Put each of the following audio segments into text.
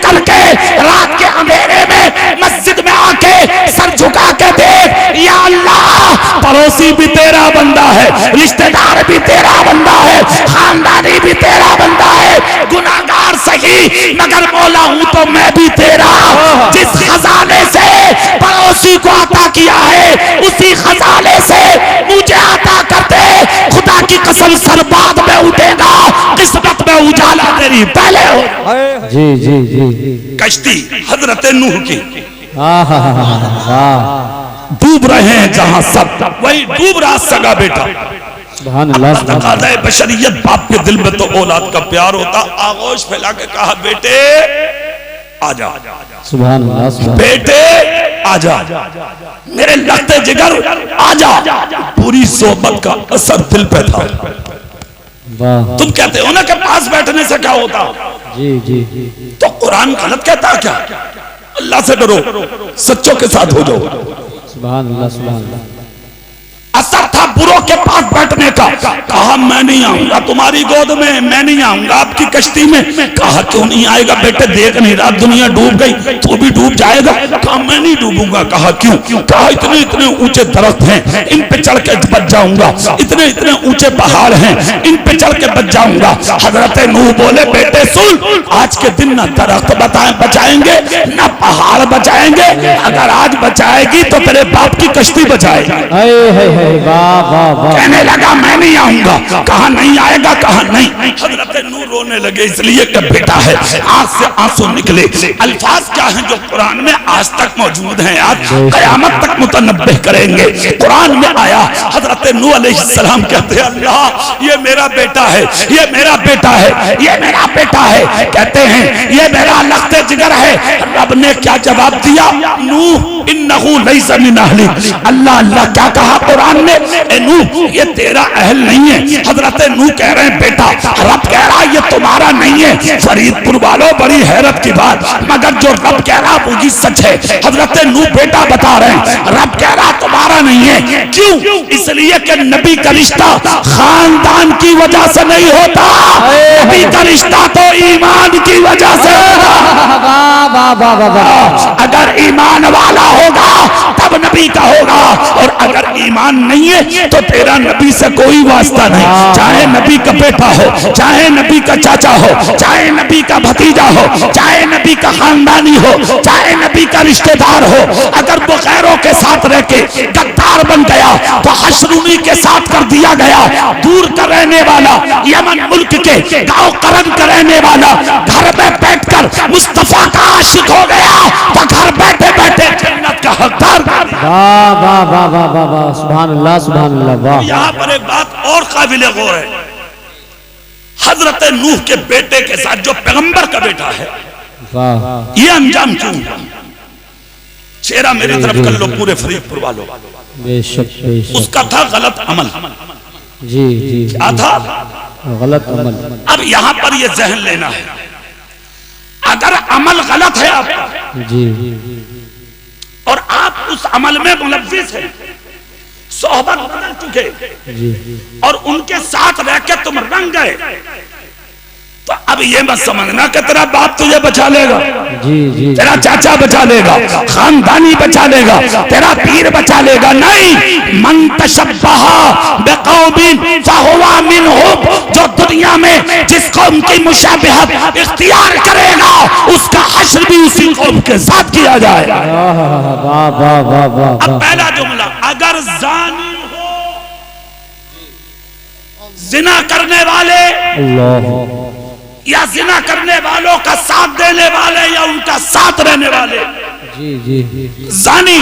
करके रात के अंधेरे में मस्जिद में आके सर झुका के देख, या अल्लाह पड़ोसी भी तेरा बंदा है, रिश्तेदार भी तेरा बंदा है, खानदानी भी तेरा बंदा है, गुनाहगार सही मगर मौला हूं तो मैं भी तेरा। जिस खजाने से पड़ोसी को अता किया है उसी खजाने से मुझे अता करते। खुदा की कसम सर बाद में उठेगा, किस्मत में उजाला तेरी पहले हो। जी जी जी। कश्ती हजरत नूह की डूब रहे हैं जहां सब, वही डूब रहा सगा बेटा। बशरियत बाप के दिल में तो औलाद का प्यार होता। आगोश फैला के कहा बेटे आजा, सुभान अल्लाह, बेटे आजा, मेरे लगते जिगर आजा। पूरी सोबत का असर दिल पे था। तुम कहते हो ना कि पास बैठने से क्या होता, जी जी जी। तो कुरान गलत कहता क्या? अल्लाह से डरो, सच्चों के साथ हो जाओ। सुभान अल्लाह, सुभान अल्लाह। असर था बुरों के पास बैठने का। कहा मैं नहीं आऊंगा तुम्हारी गोद में, मैं नहीं आऊंगा आपकी कश्ती में। कहा क्यों नहीं आएगा बेटे, देख नहीं रहा दुनिया डूब गई, तू भी डूब जाएगा। कहा मैं नहीं डूबूंगा। कहा क्यों? कहा इतने इतने ऊंचे दरख्त हैं, इन पे चढ़ के बच जाऊंगा। इतने इतने ऊंचे पहाड़ हैं, इन पे चढ़ के बच जाऊंगा। हजरत नूह बोले बेटे सुन, आज के दिन ना दरख्त बचाएंगे ना पहाड़ बचाएंगे। अगर आज बचाएगी तो तेरे बाप की कश्ती बचाएगी। कहने लगा मैं नहीं आऊंगा। कहा नहीं आएगा। कहा नहीं। हजरत नूह रोने लगे इसलिए कि बेटा है। आंख से आंसू निकले। अल्फाज क्या हैं जो कुरान में आज तक मौजूद हैं, आज कयामत तक मुतनब्बिह करेंगे। कुरान में आया, हजरत नूह अलैहिस्सलाम कहते हैं अल्लाह ये मेरा बेटा है, ये मेरा बेटा है, ये मेरा बेटा है। कहते हैं ये मेरा लख्ते जिगर है। रब ने क्या जवाब दिया? नूह इन्नहु लैसा मिन अहली। अल्लाह अल्लाह क्या कहा कुरान में? ए नूह ये तेरा अहल नहीं है। हजरत नूह कह रहे हैं बेटा, रब कह रहा ये तुम्हारा नहीं है। फरीदपुर वालों बड़ी हैरत की बात, मगर जो रब कह रहा वो सच है। हजरत नूह बेटा बता रहे हैं, रब कह रहा तुम्हारा नहीं है। क्यों? इसलिए कि नबी का रिश्ता खानदान की वजह से नहीं होता, नबी का रिश्ता तो ईमान की वजह से होगा। अगर ईमान वाला होगा तब नबी का होगा, और अगर ईमान नहीं है तो तेरा नबी से कोई वास्ता नहीं। चाहे नबी का बेटा हो, चाहे नबी का चाचा हो, चाहे नबी का भतीजा हो, चाहे नबी का खानदानी हो, चाहे नबी का रिश्तेदार हो। अगर वो गैरों के साथ रह के गद्दार बन गया तो हशरुनी के साथ कर दिया गया। दूर का रहने वाला, यमन मुल्क के गांव करन का रहने वाला घर में बैठकर मुस्तफा का आशिक हो गया तो घर बैठे बैठे जन्नत का हकदार। वाह वाह वाह वाह वाह वाह, सुभान अल्लाह, सुभान अल्लाह। वाह, यहाँ पर एक बात और काबिल गौर है। हजरत नूह के बेटे के साथ जो पैगंबर का बेटा है, वाह, ये अंजाम क्यों? चेहरा मेरी तरफ कर लो पूरे फरीदपुर वालों। बेशक बेशक। उसका था गलत अमल। जी जी। क्या था? गलत अमल। अब यहाँ पर ये जहन लेना है, अगर अमल गलत है आपका जी, और आप उस अमल में मुलव्विस हैं, सोहबत बदल चुके जी, और उनके साथ रह के तुम रंग गए, तो अब ये मत समझना कि तेरा बाप तुझे बचा लेगा, जी जी, तेरा चाचा बचा लेगा, खानदानी बचा लेगा, तेरा पीर बचा लेगा। नहीं, मन तशब्बहा बिकौमिन फहुवा मिनहुम। जो दुनिया में जिस कौम की मुशाबिहत इख्तियार करेगा उसका हश्र भी उसी कौम के साथ किया जाएगा। वाह वाह वाह वाह। अब पहला जुमला, अगर जानी हो, जिना करने वाले अल्लाह, या जिना करने वालों का साथ देने वाले या उनका साथ रहने वाले, जी जी, जानी,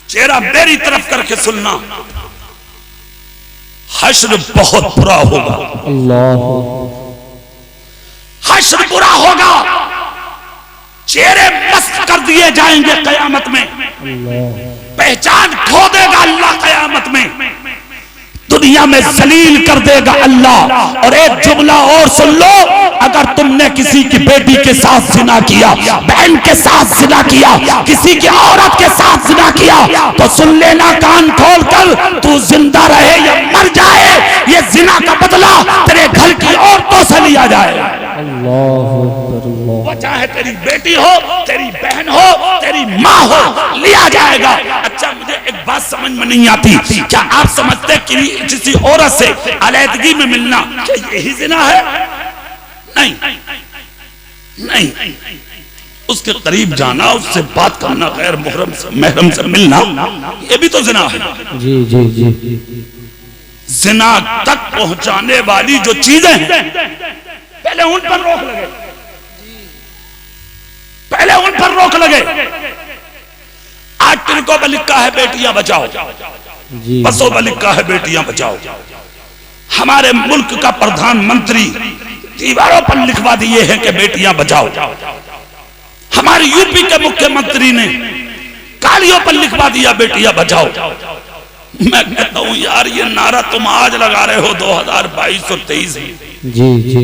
चेहरा मेरी तरफ करके सुनना, हश्र बहुत बुरा होगा। अल्लाह, हश्र बुरा होगा, चेहरे मस्त कर दिए जाएंगे कयामत में, अल्लाह, पहचान खो देगा अल्लाह कयामत में। दुनिया में जलील कर देगा अल्लाह। और एक जुमला और सुन लो, अगर तुमने किसी की बेटी के साथ जिना किया, बहन के साथ जिना किया, किसी की औरत के साथ जिना किया, तो सुन लेना कान खोल कर, तू जिंदा रहे या मर जाए, ये जिना का बदला तेरे घर की औरतों से लिया जाए। वो चाहे तेरी बेटी हो, तेरी बहन हो, तेरी माँ हो, लिया जाएगा। अच्छा, मुझे एक बात समझ में नहीं आती, क्या आप समझते कि किसी औरत से अलैदगी में मिलना क्या यही जिना है? नहीं नहीं, उसके करीब जाना, उससे बात करना, गैर महरम से मिलना, ये भी तो जिना है। जी जी जी। जिना तक पहुंचाने वाली जो चीजें हैं, पहले उन पर रोक लगे, पहले उन पर रोक लगे। आज तिलकों पर लिखा है बेटियां बचाओ, बसों पर लिखा है बेटियां बचाओ। हमारे मुल्क का प्रधानमंत्री दीवारों पर लिखवा दिए हैं कि बेटियां बचाओ। हमारे यूपी के मुख्यमंत्री ने गाड़ियों पर लिखवा दिया बेटियां बचाओ। मैं कहता हूं यार, ये नारा तुम आज लगा रहे हो 2022 और 23 में, जी जी।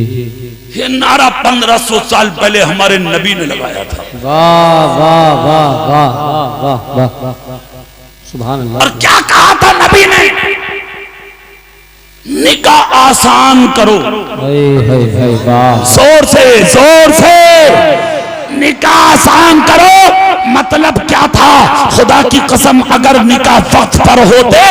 ये नारा 1500 साल पहले हमारे नबी ने लगाया था। वाह वाह वाह वाह वाह वाह वाह, सुभान अल्लाह। और क्या कहा था नबी ने? निकाह आसान करो। वाह, जोर से निकाह आसान करो। मतलब क्या था? खुदा की कसम, अगर निकाह वक्त पर होते,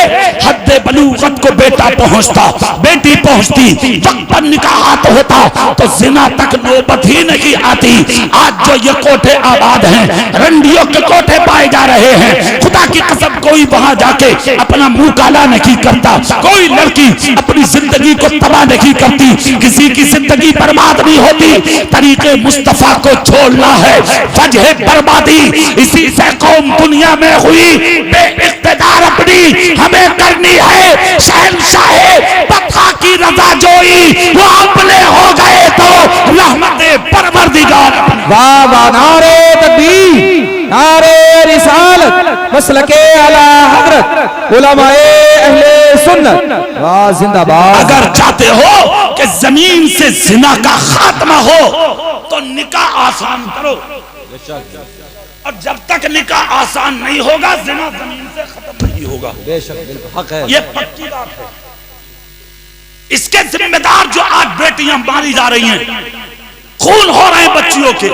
हद्दे बलूगत को बेटा पहुंचता, बेटी पहुंचती, वक्त पर निकाह होता, तो जिना तक नौबत ही नहीं आती। आज जो ये कोठे आबाद हैं, रंडियों के कोठे पाए जा रहे हैं, खुदा की कसम कोई वहां जाके अपना मुंह काला नहीं करता, कोई लड़की अपनी जिंदगी को तबाह नहीं करती, किसी की जिंदगी बर्बाद नहीं होती। तरीके मुस्तफा को छोड़ना है वजह बर्बादी। इसी से कौम दुनिया में हुई बेइख्तियार, अपनी हमें करनी है शहंशाहे बता की रजा जोई। वो अपने हो गए तो रहमते परवरदिगार। वाह वाह, नारे तकबीर, नारे रिसालत, मसलके आला हजरत, उलमाए अहले सुन्नत, वाह जिंदाबाद। अगर चाहते हो कि जमीन से जिना का खात्मा हो, तो निकाह आसान करो। और जब तक निकाह आसान नहीं होगा, जिना जमीन से खत्म नहीं होगा। हक है, ये पक्की बात है। इसके जिम्मेदार जो आज बेटियां मारी जा रही हैं, खून हो रहे हैं बच्चियों के,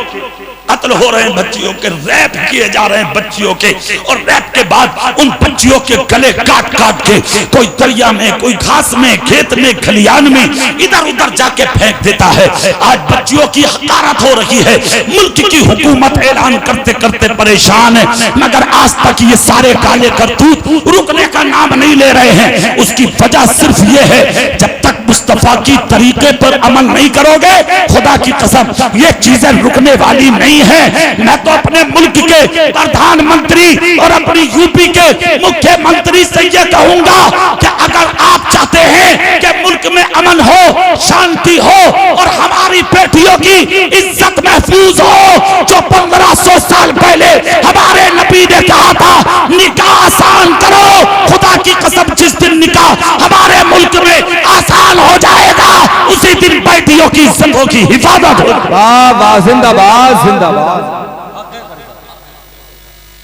कत्ल हो रहे हैं बच्चियों के, रैप किए जा रहे हैं बच्चियों के, और रैप के बाद उन बच्चियों के गले काट काट के कोई दरिया में, कोई घास में, खेत में, खलियान में इधर उधर जाके फेंक देता है। आज बच्चियों की हकारत हो रही है। मुल्क की हुकूमत ऐलान करते करते परेशान है, मगर आज तक ये सारे काले करतूत रुकने का नाम नहीं ले रहे हैं। उसकी वजह सिर्फ ये है, जब तक मुस्तफा की तरीके पर अमल नहीं करोगे, खुदा की कसम ये चीजें रुकने वाली नहीं है। मैं तो अपने मुल्क के प्रधानमंत्री और अपनी यूपी के मुख्यमंत्री से ये कहूंगा कि अगर आप चाहते हैं कि मुल्क में अमन हो, शांति हो और हमारी बेटियों की इज्जत महफूज हो, जो 1500 साल पहले हमारे नबी ने कहा था निकाह आसान करो, खुदा की कसम जिस दिन निकाह हमारे मुल्क में आसान हो जाएगा, उसी दिन बेटियों की इज्जतों की हिफाजत हो। वाह वाह, जिंदाबाद जिंदाबाद।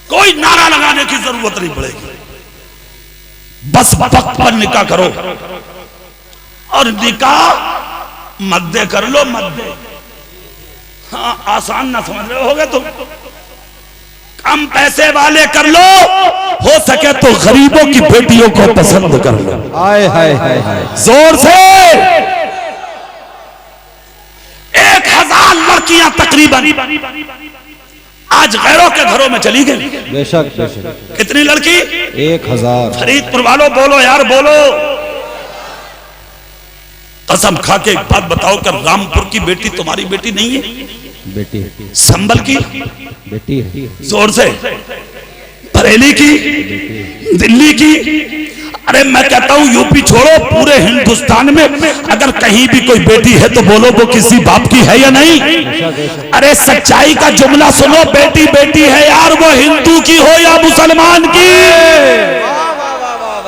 कोई नारा लगाने की जरूरत नहीं पड़ेगी, बस वक्त पर निकाह करो। और निकाह मद्दे कर लो, मद्दे। हाँ, आसान ना समझ रहे होगे तुम, कम पैसे वाले कर लो, हो सके तो गरीबों की बेटियों को पसंद कर लो। हाय हाय हाय हाय, जोर से 1000 लड़कियां तकरीबन आज गैरों के घरों में चली गई। बेशक बेशक। कितनी लड़की? 1000। फरीदपुर वालों बोलो यार, बोलो। कसम खा के एक बात बताओ कि रामपुर की बेटी तुम्हारी बेटी नहीं है? बेटी। संभल की बेटी है। जोर से। बरेली की, दिल्ली की। अरे मैं कहता हूं यूपी छोड़ो, पूरे हिंदुस्तान में अगर कहीं भी कोई बेटी है तो बोलो वो किसी बाप की है या नहीं? अरे सच्चाई का जुमला सुनो, बेटी बेटी है यार, वो हिंदू की हो या मुसलमान की,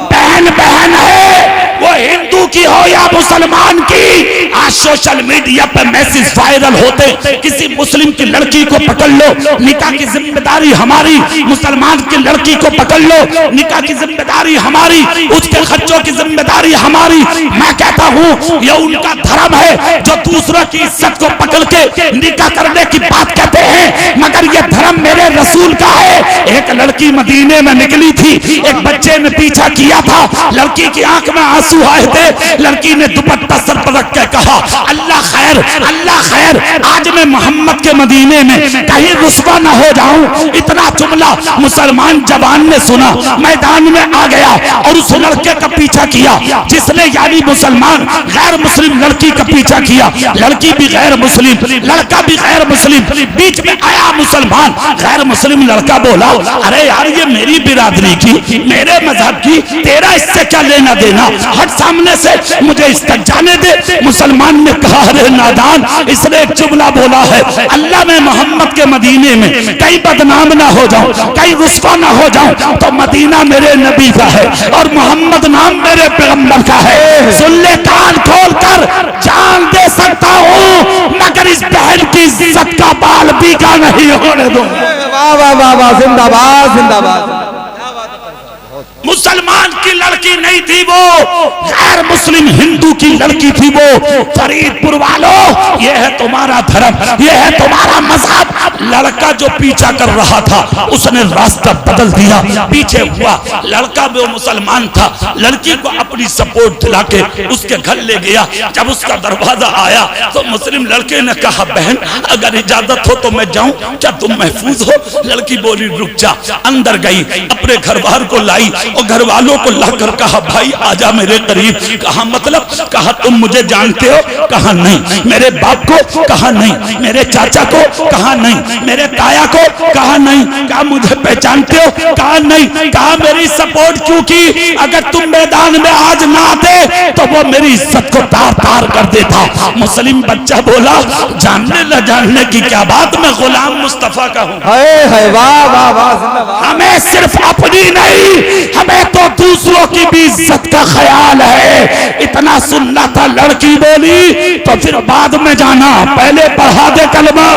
बहन बहन है, वो हिंदू की हो या मुसलमान की, आज सोशल मीडिया पर मैसेज वायरल होते, किसी मुस्लिम की लड़की को पकड़ लो, निकाह की जिम्मेदारी हमारी, मुसलमान की लड़की को पकड़ लो, निकाह की जिम्मेदारी हमारी, उसके खर्चों की जिम्मेदारी हमारी। मैं कहता हूँ ये उनका धर्म है जो दूसरों की इज्जत को पकड़ के निकाह करने की बात कहते हैं, मगर ये धर्म मेरे रसूल का है। एक लड़की मदीने में निकली थी, एक बच्चे ने पीछा किया था, लड़की की आंख में आंसू आए थे, लड़की ने दुपट्टा सर पर रख के कहा अल्लाह खैर, अल्लाह खैर, आज मैं मोहम्मद के मदीने में कहीं रुस्वा न हो जाऊं। इतना जुमला मुसलमान जवान ने सुना, मैदान में आ गया और उस लड़के का पीछा किया जिसने, यानी मुसलमान गैर मुस्लिम लड़की का पीछा किया। लड़की भी गैर मुस्लिम, लड़का भी गैर मुस्लिम, बीच में आया मुसलमान गैर मुस्लिम लड़का, बोला अरे यार ये मेरी बिरादरी की, मेरे मजहब की, तेरा इससे क्या लेना देना, हट सामने से, मुझे इस तक जाने दे। मुसलमान ने कहा अरे नादान, इसने एक जुमला बोला है अल्लाह मैं मोहम्मद के मदीने में कहीं बदनाम ना हो जाऊं, कहीं रुस्वा ना हो जाऊं, तो मदीना मेरे नबी का है और मोहम्मद नाम मेरे पैगंबर का है। सुन ले कान खोल कर, जान दे सकता हूँ मगर इस बहन की इज्जत का बाल बीका नहीं होने दूं। वाह वाह वाह वाह, जिंदाबाद जिंदाबाद। मुसलमान की लड़की नहीं थी वो, गैर मुस्लिम हिंदू की लड़की थी वो। फरीदपुर वालों, ये है तुम्हारा धर्म, ये है तुम्हारा मजहब। लड़का जो पीछा कर रहा था उसने रास्ता बदल दिया, पीछे हुआ, लड़का भी मुसलमान था, लड़की को अपनी सपोर्ट दिला के उसके घर ले गया। जब उसका दरवाजा आया तो मुस्लिम लड़के ने कहा बहन अगर इजाजत हो तो मैं जाऊं, क्या तुम महफूज हो? लड़की बोली रुक जा। अंदर गई, अपने घर बार को लाई और घर वालों को लाकर कहा भाई आजा मेरे करीब। कहा मतलब? कहा तुम मुझे जानते हो? कहा नहीं। मेरे बाप को? कहा नहीं। मेरे चाचा को? कहा नहीं। मेरे ताया को? कहा नहीं। कहा मुझे पहचानते हो? कहा नहीं। कहा मेरी सपोर्ट क्यों की? अगर तुम मैदान में आज ना आते तो वो मेरी इज्जत को तार तार कर देता। मुस्लिम बच्चा बोला जानने न जानने की क्या बात, मैं गुलाम मुस्तफा का हूँ। वाह वाह वाह। हमें सिर्फ अपनी नहीं, हमें तो दूसरों की भी इज्जत का ख्याल है। इतना सुनना था। लड़की बोली तो फिर बाद में जाना, पहले पढ़ा दे कलमा।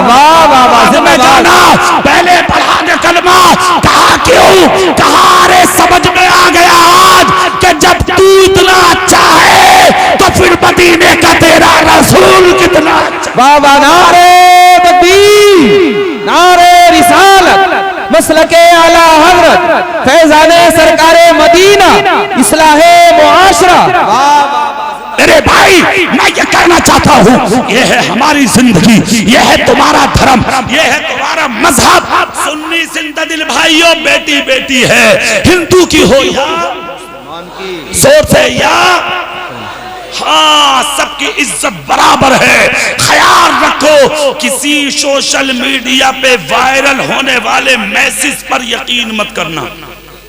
बाद में जाना, पहले पढ़ा दे कलमा। कहा क्यों? कहा अरे समझ में आ गया आज कि जब तू इतना अच्छा है तो फिर मदीने का तेरा रसूल कितना अच्छा। बाबा नारे तकबीर, नारे रिसालत, मसलके आला हजरत, फैजाने सरकारे मदीना, इस्लाहे मुआशरा। मेरे भाई मैं ये कहना चाहता हूँ, ये है हमारी जिंदगी, ये है तुम्हारा धर्म, ये है तुम्हारा मजहब। सुन्नी जिंदा दिल भाइयों, बेटी बेटी है, हिंदू की हो या जोर से या, हाँ सबकी इज्जत बराबर है। ख्याल रखो किसी सोशल मीडिया पे वायरल होने वाले मैसेज पर यकीन मत करना।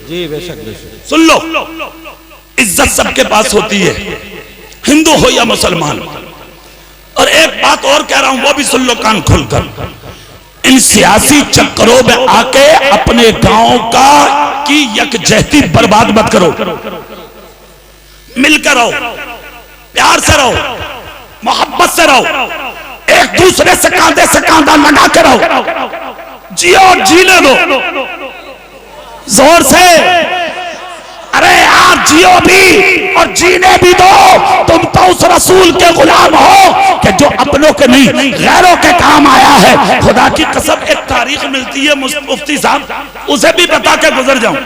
जी बेशक बेशक। सुन लो, इज्जत सबके पास होती है, हिंदू हो या मुसलमान। और एक बात और कह रहा हूं, वो भी सुन लो कान खोलकर। इन सियासी चक्करों में आके अपने गांव का की यकजहती बर्बाद मत करो। मिलकर रहो, प्यार से रहो, मोहब्बत से रहो, एक दूसरे से कांधे से कांधा लगा कर रहो, जियो और जीने दो जोर से। अरे यार जियो भी और जीने भी दो। तुम तो उस रसूल के गुलाम हो कि जो अपनों के नहीं गैरों के काम आया है। खुदा की कसम एक तारीख मिलती है मुफ्ती साहब, उसे भी बता के गुजर जाऊं।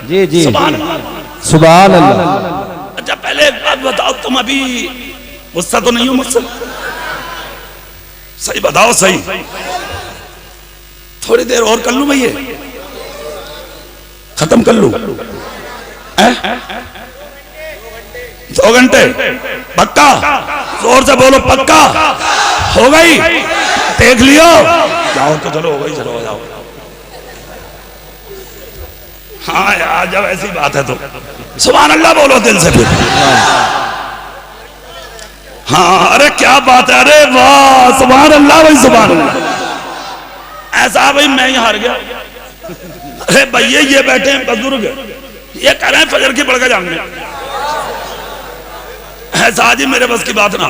जी जी सुभान अल्लाह। अच्छा पहले एक बात बताओ, तुम अभी गुस्सा तो नहीं हो मुझसे? सही बताओ, सही। थोड़ी देर और कर लूं मैं, ये खत्म कर लूं? 2 घंटे पक्का? जोर से बोलो पक्का? हो गई? देख लियो? जाओ तो चलो, हो गई, चलो जाओ। हाँ यार जब ऐसी बात है तो सुभान अल्लाह बोलो दिल से फिर। हाँ अरे क्या बात है, अरे वाह सुभान अल्लाह भाई, सुभान अल्लाह। ऐसा भाई मैं ही हार गया। अरे भैया ये बैठे हैं बुजुर्ग, ये कह रहे हैं फजर की पढ़ के जाएंगे। है साजी मेरे बस की बात ना,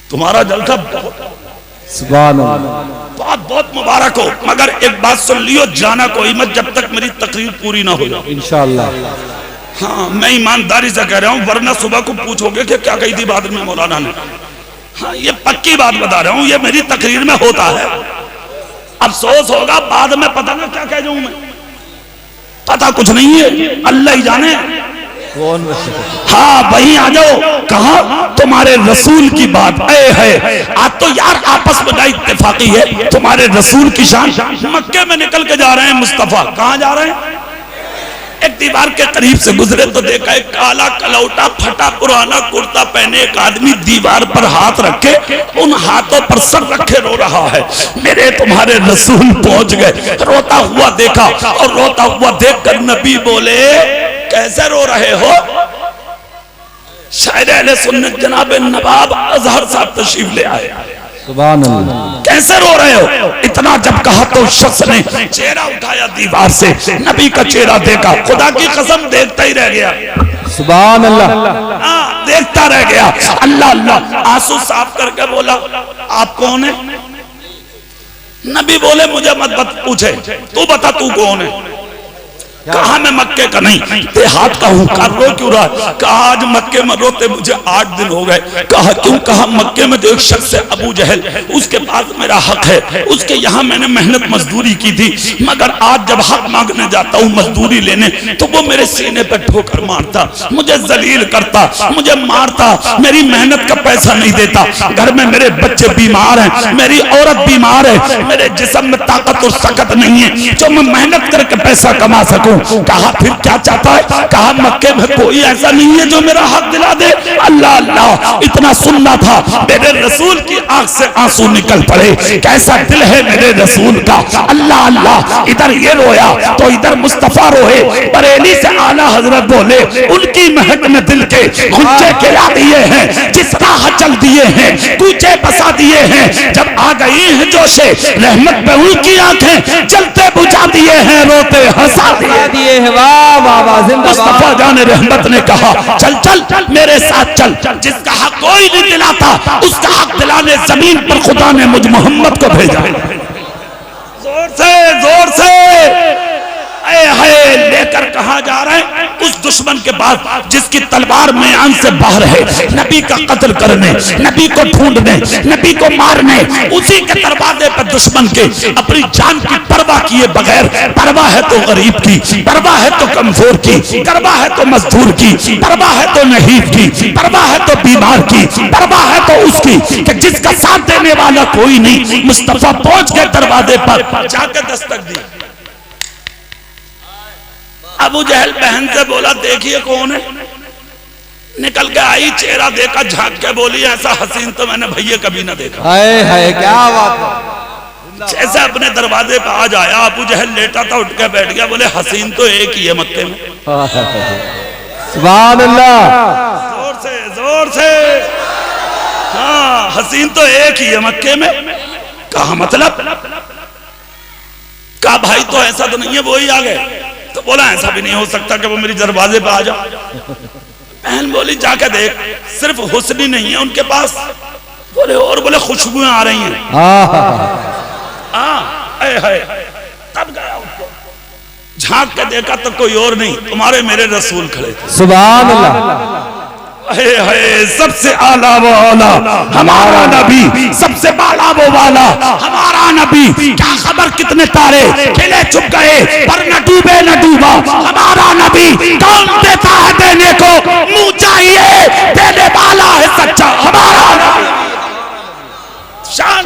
तुम्हारा जलसा सुभान अल्लाह, बहुत बहुत मुबारक हो, मगर एक बात सुन लियो, जाना कोई मत जब तक मेरी तकरीर पूरी ना हो जाए इंशाअल्लाह। हाँ मैं ईमानदारी से कह रहा हूँ, वरना सुबह को पूछोगे कि क्या कही थी बाद में मौलाना ने। हाँ ये पक्की बात बता रहा हूँ, ये मेरी तकरीर में होता है। अफसोस होगा बाद में, पता ना क्या कह जाऊं मैं, पता कुछ नहीं है, अल्लाह ही जाने। कौन? हाँ वहीं आ जाओ, कहा तुम्हारे रसूल की बात है। आज तो यार आपस में ना इत्तेफाकी है, तुम्हारे रसूल की शान। मक्के में निकल के जा रहे हैं मुस्तफा, कहाँ जा रहे हैं? एक दीवार के करीब से गुजरे तो देखा एक काला कलौटा फटा पुराना कुर्ता पहने एक आदमी दीवार पर हाथ रखे, उन हाथों पर सर रखे रो रहा है। मेरे तुम्हारे रसूल पहुंच गए, रोता हुआ देखा और रोता हुआ देखकर नबी बोले कैसे रो रहे हो? शायर अहले सुन्नत जनाब नवाब अजहर साहब तशरीफ ले आए। सुभान अल्लाह, कैसे रो रहे हो? इतना जब कहा तो शख्स ने चेहरा उठाया दीवार से, नबी का चेहरा देखा, खुदा की कसम देखता ही रह गया। सुभान अल्लाह, देखता रह गया। अल्लाह अल्लाह आंसू साफ करके बोला आप कौन है? नबी बोले मुझे मत पूछे, तू बता तू कौन है? कहा मैं मक्के का नहीं, देहात का हूँ। कर रो क्यों रहा? कहा आज मक्के में रोते मुझे 8 दिन हो गए। कहा क्यों? कहा मक्के में जो एक शख्स है अबू जहल, उसके पास मेरा हक है, उसके यहाँ मैंने मेहनत मजदूरी की थी, मगर आज जब हक मांगने जाता हूँ मजदूरी लेने तो वो मेरे सीने पर ठोकर मारता, मुझे जलील करता, मुझे मारता, मेरी मेहनत का पैसा नहीं देता। घर में मेरे बच्चे बीमार हैं, मेरी औरत बीमार है, मेरे जिस्म में ताकत और सकत नहीं है जो मैं मेहनत करके पैसा कमा सकूं। कहा फिर क्या चाहता है? कहा मक्के में कोई ऐसा नहीं है जो मेरा हक दिला दे। अल्लाह अल्लाह इतना सुनना था, मेरे रसूल की आंख से आंसू निकल पड़े। कैसा दिल है मेरे रसूल का। अल्लाह अल्लाह इधर ये रोया तो इधर मुस्तफा रोए। बरेली से आला हजरत बोले उनकी महक में दिल के गुंजे खिला दिए हैं, जिस राह चल दिए हैं कूचे बसा दिए हैं। जब आ गई है जोशे रहमत पे उनकी आंखें जलते बुझा दिए हैं, रोते हंसा दिए। वाह वाह वाह, मुस्तफा जाने रहमत ने कहा चल चल मेरे साथ चल, जिसका हक कोई नहीं दिलाता उसका हक दिलाने जमीन पर खुदा ने मुझ मोहम्मद को भेजा। जोर से लेकर कहा जा रहे हैं उस दुश्मन के पास जिसकी तलवार मैदान से बाहर है, नबी का कत्ल करने, नबी को ढूंढने, नबी को मारने। उसी के दरवाजे पर दुश्मन के अपनी जान की परवाह किए बगैर, परवाह है तो गरीब की, परवाह है तो कमजोर की, परवाह है तो मजदूर की, परवाह है तो नहीब की, परवाह है तो बीमार की, परवाह है तो उसकी कि जिसका साथ देने वाला कोई नहीं। मुस्तफा पहुंच गए दरवाजे पर, जाकर दस्तक दी। अबू जहल बहन से बोला देखिए कौन है। निकल के आई, चेहरा देखा, झांक के बोली ऐसा हसीन तो मैंने भैया कभी ना देखा। हाय हाय क्या बात है। जैसे अपने दरवाजे पे आज आया, अबू जहल लेटा था, उठ के बैठ गया, बोले हसीन तो एक ही है मक्के में। सुभान अल्लाह, जोर से हाँ हसीन तो एक ही है मक्के में। कहा मतलब? कहा भाई तो ऐसा तो नहीं है वो ही आ गए। तो बोला ऐसा भी नहीं हो सकता कि वो मेरी दरवाजे पे आ जाए। बहन बोली जाके देख, सिर्फ हुस्न ही नहीं है उनके पास, बोले और बोले खुशबुएं आ रही हैं। तब गया उसको, झांक के देखा तो कोई और नहीं, तुम्हारे मेरे रसूल खड़े थे। सुभान अल्लाह, सबसे आला वो आला हमारा नबी, सबसे बाला वो वाला हमारा नबी। क्या खबर कितने तारे खिले चुप गए पर न डूबे न डूबा हमारा नबी। कौन देता है देने को, मुंह चाहिए देने वाला है सच्चा हमारा नबी। शान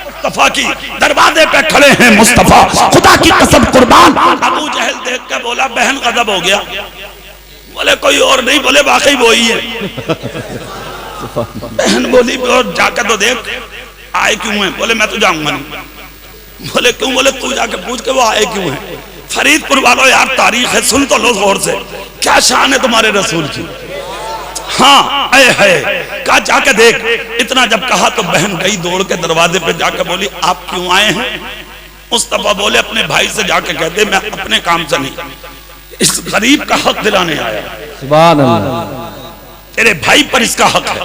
मुस्तफा की, दरवाजे पे खड़े हैं मुस्तफा, खुदा की कसम कुर्बान। अबू जहल देख के बोला बहन गजब हो गया। बोले कोई और नहीं, बोले वाकई वो ही है। बहन बोली और जाकर तो देख आए क्यों हैं। बोले मैं तो जाऊंगा नहीं। बोले क्यों? बोले तू जाके पूछ के वो आए क्यों हैं। फरीदपुर वालों यार तारीख है, सुन तो लो गौर से, क्या शान है तुम्हारे रसूल की। हाँ है कहा जाके देख। इतना जब कहा तो बहन गई दौड़ के दरवाजे पे जाकर बोली आप क्यों आए हैं। मुस्तफा बोले अपने भाई से जाके कहते मैं अपने काम से नहीं, इस गरीब का हक दिलाने आया। सुभान अल्लाह। तेरे भाई पर इसका हक है,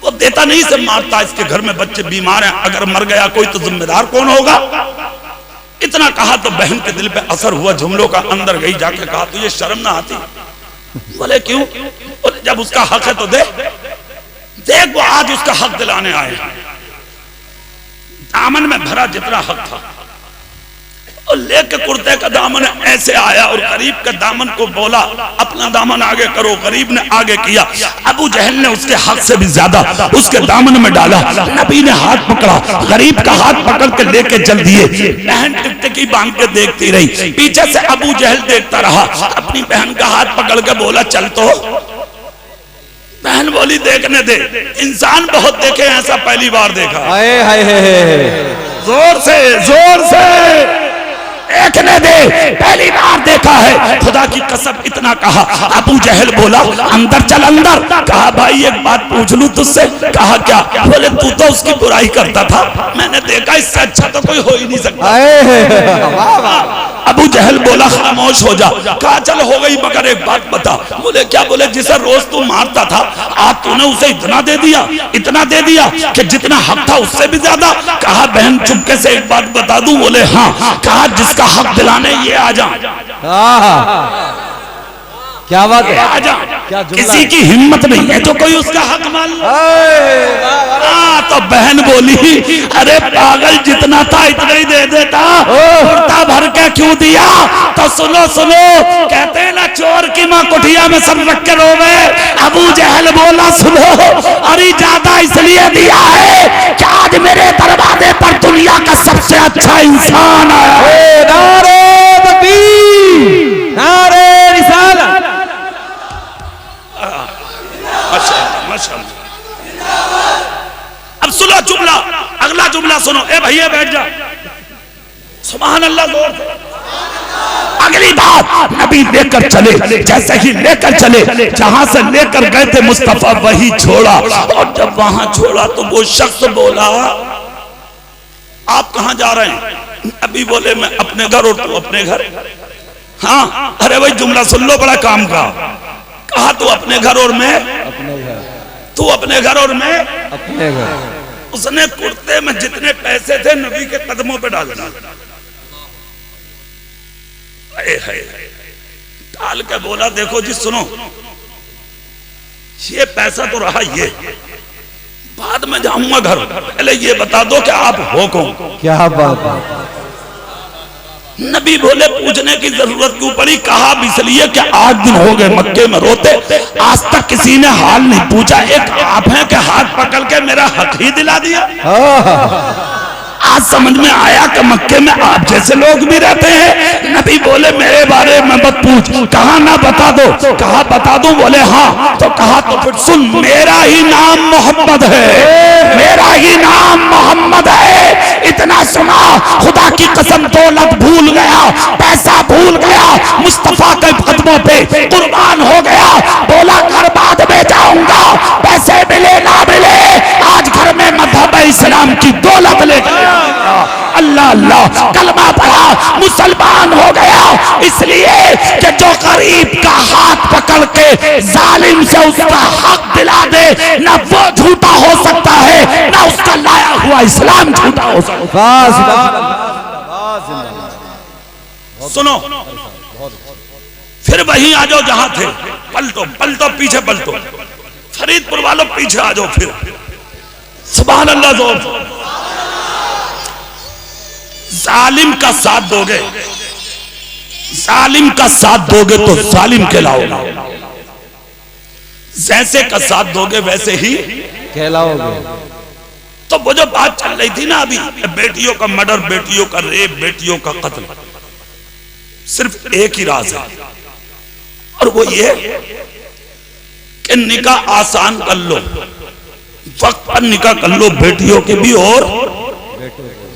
वो देता नहीं, से मारता। इसके घर में बच्चे बीमार हैं, अगर मर गया कोई तो जिम्मेदार कौन होगा? इतना कहा तो बहन के दिल पे असर हुआ, जुमलों का। अंदर गई, जाके कहा तुझे शर्म ना आती? बोले क्यों? बोले जब उसका हक है तो दे। देख वो आज उसका हक दिलाने आए, दामन में भरा जितना हक था और लेके कुर्ते का दामन ऐसे आया और गरीब के दामन को बोला अपना दामन आगे करो। गरीब ने आगे किया, अबू जहल ने उसके हक से भी ज्यादा उसके दामन में डाला। नबी ने हाथ पकड़ा, गरीब का हाथ पकड़ के लेके चल दिए। बहन टिकटिकी बांध के देखती रही, पीछे से अबू जहल देखता रहा। अपनी बहन का हाथ पकड़ के बोला चल तो। बहन बोली देखने दे, इंसान बहुत देखे, ऐसा पहली बार देखा। हाय हाय हाय, जोर से जोर से देखने दे, पहली बार देखा है। खुदा की कसम इतना कहा। अबू जहल बोला अंदर चल अंदर। कहा भाई एक बात पूछ लूं तुझसे? कहा क्या? बोले तू तो उसकी बुराई करता था, मैंने देखा इससे अच्छा तो कोई हो ही नहीं सकता। अबू जहल बोला खामोश हो जा। कहा चल हो गई, मगर एक बात बता। बोले क्या? बोले जिसे रोज तू मारता था आज तूने उसे इतना दे दिया, इतना दे दिया कि जितना हक था उससे भी ज्यादा। कहा बहन चुपके से एक बात बता दूं? बोले हाँ। कहा जिसका हक दिलाने ये आ जा। क्या बात है, आ जा। क्या किसी की हिम्मत नहीं है जो कोई उसका हक मान लो। तो बहन बोली अरे पागल, जितना था इतना ही दे देता, कुर्ता भर के क्यों दिया? तो सुनो सुनो, कहते हैं ना चोर की माँ कुटिया में सर रख के रोवे। अबू जहल बोला सुनो, अरे ज्यादा इसलिए दिया है कि आज मेरे दरवाजे पर दुनिया का सबसे अच्छा इंसान आया। नारे तकबीर, नारे रिसालत। अब सुनो जुमला, अगला जुमला सुनो। ए भैया बैठ जा। सुभान अल्लाह, जोर से। अगली बात, नबी लेकर चले, जैसे ही लेकर चले, जहां से लेकर गए थे मुस्तफा वही छोड़ा। और जब वहां छोड़ा तो वो शख्स बोला आप कहां जा रहे हैं? नबी बोले मैं अपने घर और तू अपने घर। हाँ, अरे भाई जुमला सुन लो, बड़ा काम का। कहा तू अपने घर और मैं अपने घर, तू अपने घर और मैं अपने घर। उसने कुर्ते में जितने पैसे थे नबी के कदमों पे डाल दिए। डाल के बोला देखो जी सुनो, ये पैसा तो रहा, ये बाद में जाऊंगा घर, पहले ये बता दो कि आप हो कौन? क्या बात है। नबी बोले पूछने की जरूरत क्यों पड़ी? कहा इसलिए कि 8 दिन हो गए मक्के में रोते, आज तक किसी ने हाल नहीं पूछा। एक आप हैं कि हाथ पकड़ के मेरा हक ही दिला दिया। आज समझ में आया कि मक्के में आप जैसे लोग भी रहते हैं। नबी बोले मेरे बारे में मत पूछ। कहा ना बता दो। कहा बता दूं? बोले हाँ। तो कहा तो फिर सुन, मेरा ही नाम मोहम्मद है, मेरा ही नाम मोहम्मद है। इतना सुना, खुदा की कसम दौलत भूल गया, पैसा भूल गया, मुस्तफा के कदमों पे कुर्बान हो गया। बोला घर बाद में जाऊंगा, पैसे मिले ना मिले, आज घर में मजहब इस्लाम की दौलत लेकर अल्लाह अल्लाह कलमा पढ़ा, मुसलमान हो गया। इसलिए कि जो गरीब का हाथ पकड़ के जालिम से उसका हक दिला दे, ना वो झूठा हो सकता है, ना उसका लाया हुआ इस्लाम झूठा हो सकता है। सुनो, फिर वहीं आ जाओ जहां थे। पलटो पलटो, पीछे पलटो, फरीदपुर वालों पीछे आ जाओ। फिर सुभान अल्लाह, जोर। जालिम का साथ दोगे, जालिम का साथ दोगे तो जालिम कहलाओगे, जैसे का साथ दोगे वैसे ही कहलाओगे। तो वो जो बात चल रही थी ना अभी, बेटियों का मर्डर, बेटियों का रेप, बेटियों का कत्ल, सिर्फ एक ही राज है और वो ये कि निकाह आसान कर लो, वक्त पर निकाह कर लो, बेटियों के भी और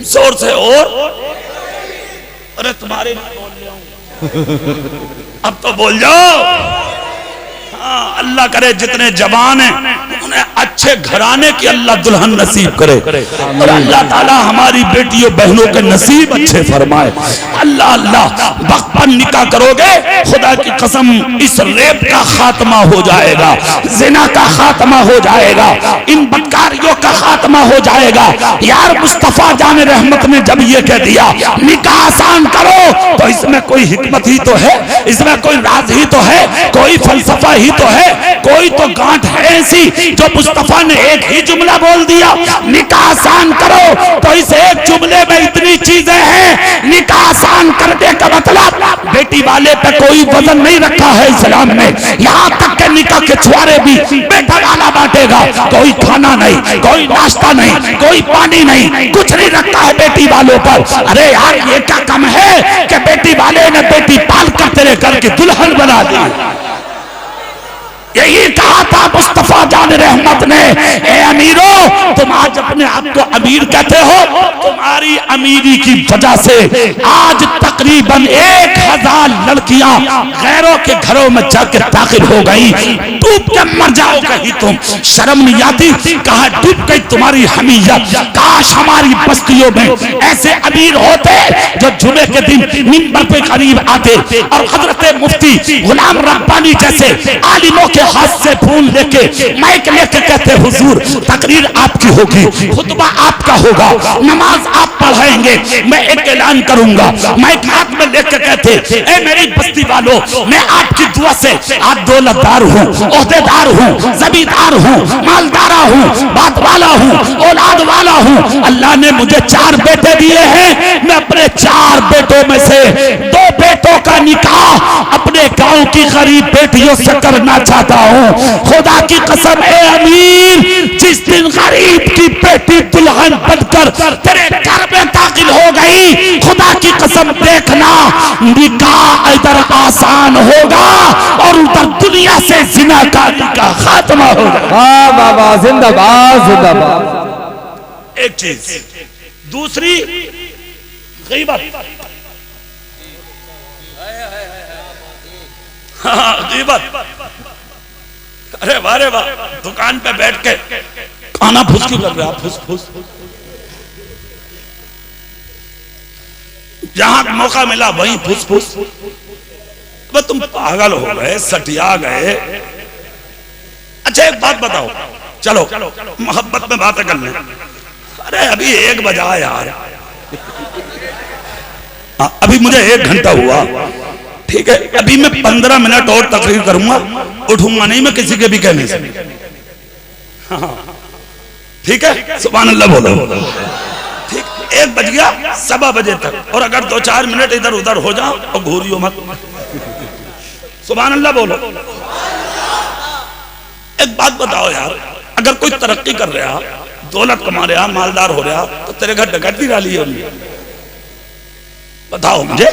जोर से। और अरे तुम्हारे अब तो बोल जाओ, हाँ, अल्लाह करे जितने जवान हैं उन्हें अच्छे घराने की अल्लाह दुल्हन नसीब करे और अल्लाह ताला हमारी बेटियों बहनों के नसीब अच्छे फरमाए। अल्लाह अल्लाह वक्त पर निकाह करोगे, खुदा की कसम इस रेप का खात्मा हो जाएगा, जिना का खात्मा हो जाएगा, इन बदकारियों का खात्मा हो जाएगा। यार मुस्तफा जान रहमत ने जब ये कह दिया निकाह आसान करो तो इसमें कोई हिकमत ही तो है, इसमें कोई राज ही तो है, कोई फलसफा ही तो है, कोई तो गांठ है ऐसी जो मुस्तफा ने एक ही जुमला बोल दिया निकाह आसान करो, तो इस एक जुमले में इतनी चीजें हैं। निकाह आसान करने का मतलब बेटी वाले पे कोई वजन नहीं रखा है इस्लाम ने, यहाँ तक के निकाह के छुआरे भी बेटा वाला बांटेगा, कोई खाना नहीं, कोई नाश्ता नहीं, कोई पानी नहीं, कुछ नहीं रखा है बेटी वालों पर। अरे यार ये क्या कम है कि बेटी वाले ने बेटी पाल कर तेरे घर की दुल्हन बना दी। यही कहा था मुस्तफा जान रहमत ने, ए अमीरो तुम आज अपने आप को अमीर कहते हो, तुम्हारी अमीरी की वजह से आज तकरीबन 1000 लड़कियां गैरों के घरों में जाकर दाखिल हो गई। डूब के मर जाओ कहीं तुम, शर्म नहीं आती? कहा डूब गई तुम्हारी हमीयत। काश हमारी बस्तियों में ऐसे अमीर होते जो जुमे के दिन मिंबर पे करीब आते और हजरत मुफ्ती गुलाम रब्बानी जैसे आलिमों के हाथ से फूल लेके माइक लेके कहते हुजूर तकरीर आपकी होगी, खुतबा आपका होगा, नमाज आप पढ़ाएंगे, मैं एक ऐलान करूंगा। माइक हाथ में लेके कहते ए मेरी बस्ती वालों, मैं आपकी दुआ से आज दौलतदार हूँ, ओहदेदार हूँ, जमींदार हूँ, मालदारा हूँ, बात वाला हूँ, औलाद वाला हूँ। अल्लाह ने मुझे 4 बेटे दिए हैं, मैं अपने 4 बेटों में से 2 बेटों का निकाह अपने गांव की गरीब बेटियों से करना चाहता हूं। खुदा की कसम ए अमीर, जिस दिन गरीब की बेटी दुल्हन बनकर तेरे घर में दाखिल हो गई, खुदा की कसम देखना निकाह इधर आसान होगा और उधर दुनिया से जिनाकारी का खात्मा होगा। वाह वाह वाह, जिंदाबाद जिंदाबाद। एक चीज, दूसरी गीबत। हाँ गीबत। अरे वाह रे वाह, दुकान पे बैठ के खाना फुसकी कर रहे, फुस फुस। जहां मौका मिला वहीं फुस फुस। बस तुम पागल हो गए, सटिया गए। अच्छा एक बात बताओ, चलो मोहब्बत में बातें कर लें। अरे अभी 1 बजा यार, अभी मुझे 1 घंटा हुआ, ठीक है? अभी मैं 15 मिनट और तकरीर करूंगा, उठूंगा नहीं मैं किसी के भी कहने से। ठीक है, सुभान अल्लाह बोलो। ठीक, 1 बज गया, 1:15 बजे तक, और अगर 2-4 मिनट इधर उधर हो जाओ तो घूरियो मत। सुभान अल्लाह बोलो। एक बात बताओ यार, अगर कोई तरक्की कर रहा, दौलत कमा रहा, मालदार हो रहा, तो तेरे घर डकैती डाली है? बताओ मुझे।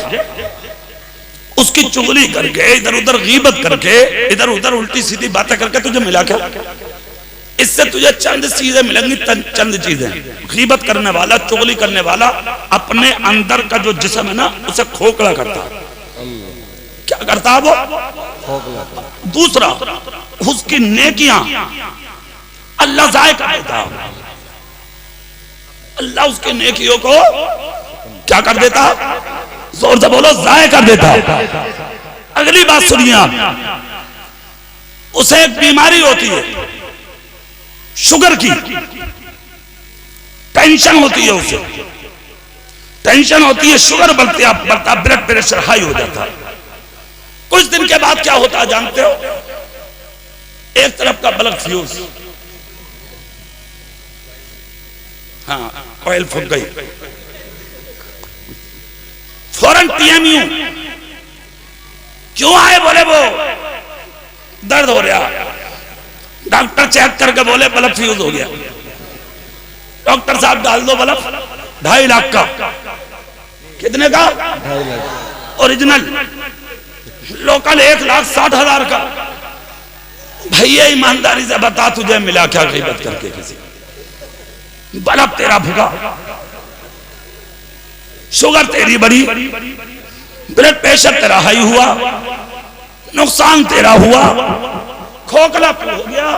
उसकी चुगली करके, इधर उधर गीबत करके, इधर उधर उल्टी सीधी बातें करके तुझे मिला क्या? इससे तुझे चंद चीजें मिलेंगी, चंद चीजें। गीबत करने वाला, चुगली करने वाला अपने अंदर का जो जिस्म है ना उसे खोखला करता है। क्या करता है वो? दूसरा, उसकी नेकियां अल्लाह जाए कर देता। अल्लाह उसकी नेकियों को क्या कर देता? जोर से बोलो, जाया कर देता। अगली बात सुनिए आप, उसे एक बीमारी होती है शुगर की, टेंशन होती है, उसे टेंशन होती है, शुगर बढ़ता, ब्लड प्रेशर हाई हो जाता है। कुछ दिन के बाद क्या होता है जानते हो? एक तरफ का बल्ब फ्यूज, हाँ ऑयल फूक गई, फौरन TMU। क्यों आए? बोले वो दर्द हो रहा। डॉक्टर चेक करके बोले बल्ब फ्यूज हो गया। डॉक्टर साहब डाल दो बल्ब, 2.5 लाख का। कितने का? 2.5 लाख। ओरिजिनल, लोकल 1,60,000 का। भैया ईमानदारी से बता, तुझे मिला क्या गीबत करके? किसी बल्ब तेरा फूका, शुगर तेरी बढ़ी, ब्लड प्रेशर तेरा हाई हुआ, नुकसान तेरा हुआ, खोखला हो गया।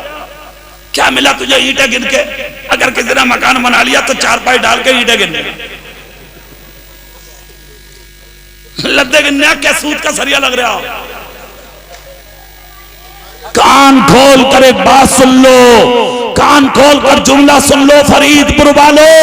क्या मिला तुझे? ईंटें गिन के। अगर किसी ने मकान बना लिया तो चारपाई डाल के ईंटें गिन लद्दे गिनने क्या सूद का सरिया लग रहा हो? कान खोल कर एक बात सुन लो, कान खोल कर जुमला सुन लो फरीदपुर वालों,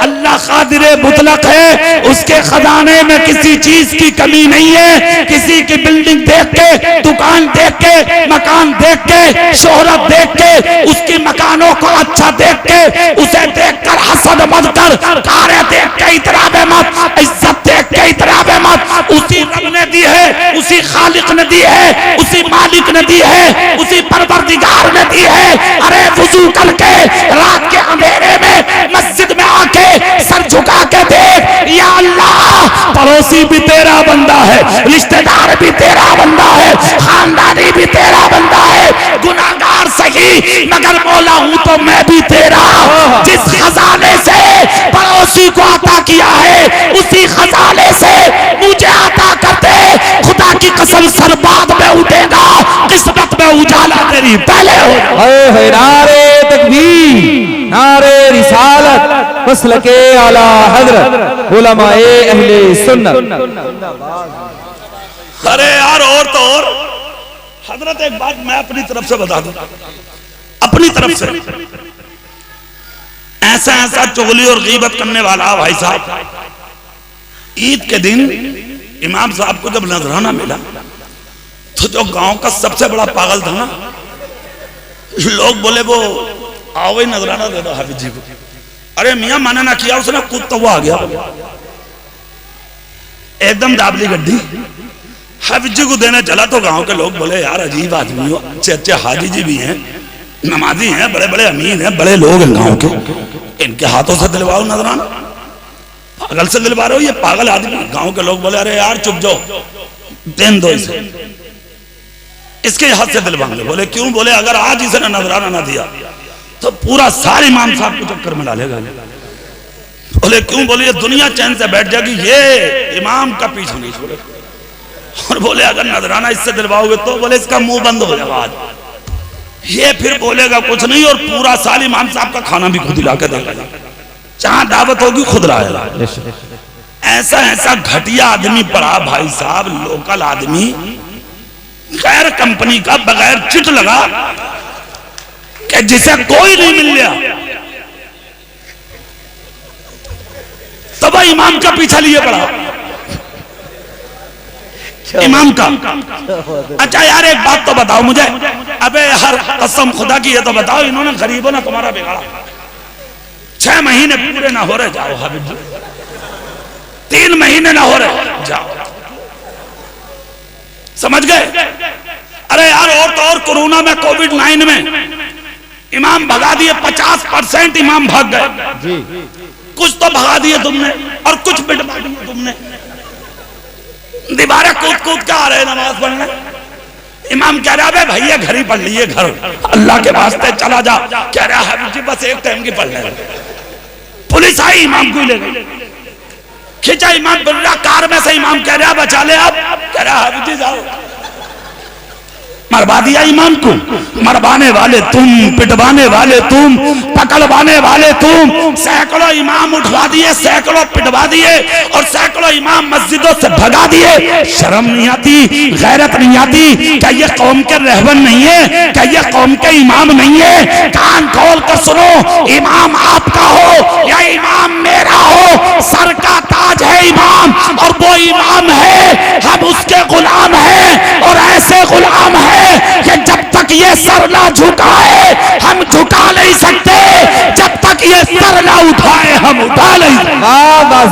अल्लाह कादिरे मुतलक है, उसके खजाने में किसी चीज की कमी नहीं है। किसी की बिल्डिंग देख के, दुकान देख के, मकान देख के, शोहरत देख के, उसकी मकानों को अच्छा देख के, उसे देख कर हसद मत कर, कारें देख के इतराबे मत, इज्जत देख के इतराबे मत। उसी रब ने दी है, उसी खालिक ने दी है, उसी मालिक ने दी है, उसी परवरदिगार ने दी है। अरे वुजू करके रात के अंधेरे में मस्जिद में आके सर झुका के देख, या अल्लाह पड़ोसी भी तेरा बंदा है, रिश्तेदार भी तेरा बंदा है, खानदानी भी तेरा बंदा है, गुनाहगार सही मगर मौला हूं तो मैं भी तेरा। जिस खजाने से पड़ोसी को अता किया है उसी खजाने से मुझे अता करते। खुदा की कसम सर बाद में उठेगा, किस्मत में उजाला तेरी पहले हो। नारे तकबीर, नारे रिसालत, मसलके आला हजरत, उलमाए अहले सुन्नत। अरे यार और तो और हजरत एक बात मैं अपनी तरफ से बता दूं, अपनी तरफ से ऐसा ऐसा चुगली और गीबत करने वाला भाई साहब, ईद के दिन इमाम साहब को जब नजराना मिला तो जो गांव का सबसे बड़ा पागल था ना, लोग बोले वो आओ ही नजराना दे दो हाफिज जी को। अरे मियां माना ना किया उसने, खुद तो वो आ गया एकदम दाबली गड्डी। हाफिज जी को देने चला तो गांव के लोग बोले यार अजीब आदमी हो, अच्छे अच्छे हाजी जी भी हैं, नमाजी हैं, बड़े बड़े अमीर हैं, बड़े लोग हैं गांव के, इनके हाथों से दिलवाओ नजराना। पागल से दिलवा रहे हो ये पागल आदमी। गांव के लोग बोले अरे यार चुप जाओ, देन दो इसे, इसके हाथ से दिलवाएंगे। बोले क्यों? बोले अगर आज इसने नजराना ना दिया तो पूरा सारे इमाम साहब को चक्कर में डालेगा। बोले क्यों? बोले ये दुनिया चैन से बैठ जाएगी, ये इमाम का पीछा नहीं छोड़े। और बोले अगर नजराना इससे दिलवाओगे तो बोले इसका मुंह बंद हो जाएगा आज, ये फिर बोलेगा कुछ नहीं और पूरा साल इमाम साहब का खाना भी खुद ला के देगा, जहां दावत होगी खुद लाएगा। ऐसा ऐसा घटिया आदमी पड़ा भाई साहब, लोकल आदमी, गैर कंपनी का, बगैर चिट लगा कि जिसे कोई नहीं मिल गया तो वह इमाम का पीछा लिए पड़ा, इमाम का। अच्छा यार एक बात तो बताओ मुझे, अबे हर कसम खुदा की ये तो बताओ, इन्होंने गरीबों ने तुम्हारा बिगाड़ा, 6 महीने पूरे ना हो रहे, जाओ हाबिब जी, 3 महीने ना हो रहे, जाओ, समझ गए? अरे यार और तो और कोरोना में, कोविड-9 में इमाम भगा दिए, 50% इमाम भाग गए। कुछ तो भगा दिए तुमने और कुछ बिठवा दिए तुमने। दीवारें कूद कूद के आ रहे नमाज पढ़ने, इमाम कह रहा है भैया घर ही पढ़ लीजिए, घर अल्लाह के वास्ते चला जा। कह रहा है जी बस एक टाइम की पढ़ ले। पुलिस आई इमाम को ले गई, खींचा इमाम बिल्ला कार में से, इमाम कह रहा बचा ले आप, कह रहा है जी जाओ। मरवा दिया इमाम को, मरवाने वाले तुम, पिटवाने वाले तुम, पकड़वाने वाले तुम। सैकड़ों इमाम उठवा दिए, सैकड़ों पिटवा दिए और सैकड़ों इमाम मस्जिदों से भगा दिए। शर्म नहीं आती, गैरत नहीं आती? क्या ये कौम के रहबर नहीं है? क्या ये कौम के इमाम नहीं है? कान खोल कर सुनो, इमाम आपका हो या इमाम मेरा हो, सर का ताज है इमाम, और वो इमाम है, हम उसके गुलाम हैं, और ऐसे गुलाम हैं कि जब तक ये सर ना झुकाए हम झुका नहीं सकते, जब तक ये सर ना उठाए हम उठा नहीं सकते।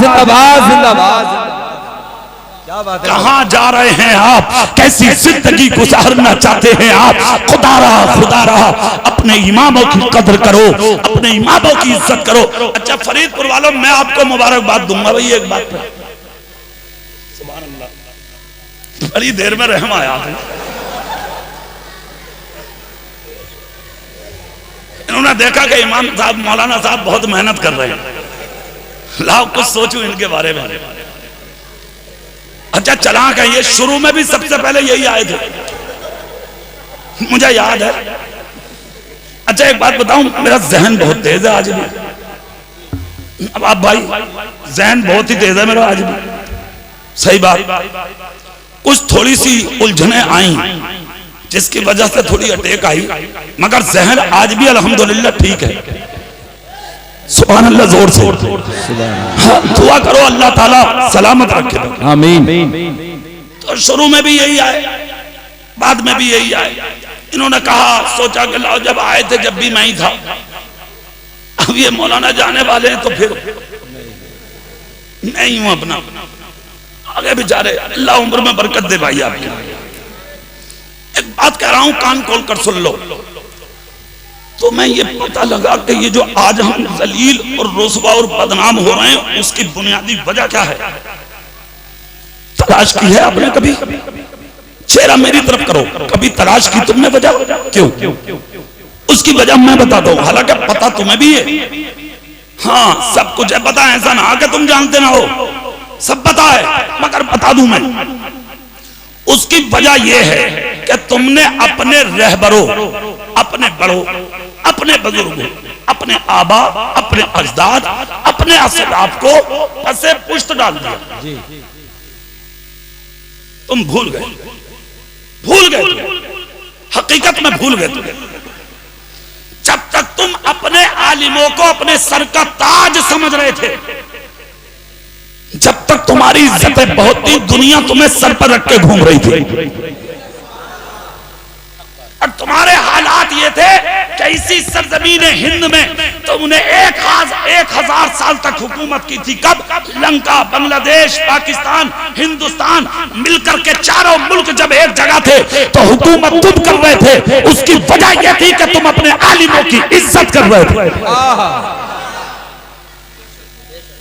जिंदाबाद जिंदाबाद। कहां जा रहे हैं आप? कैसी जिंदगी गुजारना चाहते हैं आप? खुदा रहा अपने इमामों की कदर करो, अपने इमामों की इज्जत करो। अच्छा फरीदपुर वालों, मैं आपको मुबारकबाद दूंगा भाई एक बात पर, सुभान अल्लाह, बड़ी देर में रहम आया है। इन्होंने देखा कि इमाम साहब, मौलाना साहब बहुत मेहनत कर रहे हैं, लाओ कुछ सोचो इनके बारे में। अच्छा चला क्या, ये शुरू में भी सबसे पहले यही आए थे, मुझे याद है। अच्छा एक बात बताऊं, मेरा जहन बहुत तेज है आज भी। अब आप भाई, जहन बहुत ही तेज है मेरा आज भी, सही बात। कुछ थोड़ी सी उलझने आई जिसकी वजह से थोड़ी अटैक आई, मगर जहन आज भी अल्हम्दुलिल्लाह ठीक है। सुभान अल्लाह, जोर से हाँ, दुआ करो अल्लाह ताला सलामत रखे। आमीन। तो शुरू में भी यही आए, बाद में भी यही आए। इन्होंने कहा, सोचा कि लाओ, जब आए थे जब भी मैं ही था, अब ये मौलाना जाने वाले हैं तो फिर मैं ही हूं अपना। आगे बेचारे, अल्लाह उम्र में बरकत दे भाई आपकी। एक बात कह रहा हूं, कान खोल कर सुन लो। तो मैं ये पता लगा कि ये जो आज हम जलील और रुसवा और बदनाम हो रहे हैं, उसकी बुनियादी वजह क्या है। तलाश की है आपने कभी? चेहरा मेरी तरफ करो, कभी तलाश की तुमने वजह? क्यों? उसकी वजह मैं बताता हूं, हालांकि पता तुम्हें भी है। हाँ, सब कुछ है पता, ऐसा ना कि तुम जानते ना हो, सब पता है, मगर बता दूं मैं। उसकी वजह यह है कि तुमने अपने रहबरों, अपने बड़ों, अपने बुजुर्गों, अपने आबा, अपने अजदाद, अपने असलाफ को पसे पुश्त डाल दिया। तुम भूल गए, हकीकत में भूल गए तुम। जब तक तुम अपने आलिमों को अपने सर का ताज समझ रहे थे, जब तक तुम्हारी इज्जतें बहुत थी, दुनिया तुम्हें सर पर रख के घूम रही थी। और तुम्हारे हालात ये थे कि इसी सरजमीन हिंद में तुमने 1000 साल तक हुकूमत की थी। कब? लंका, बांग्लादेश, पाकिस्तान, हिंदुस्तान मिलकर के चारों मुल्क जब एक जगह थे तो हुकूमत तुम कर रहे थे। उसकी वजह यह थी कि तुम अपने आलिमों की इज्जत कर रहे थे।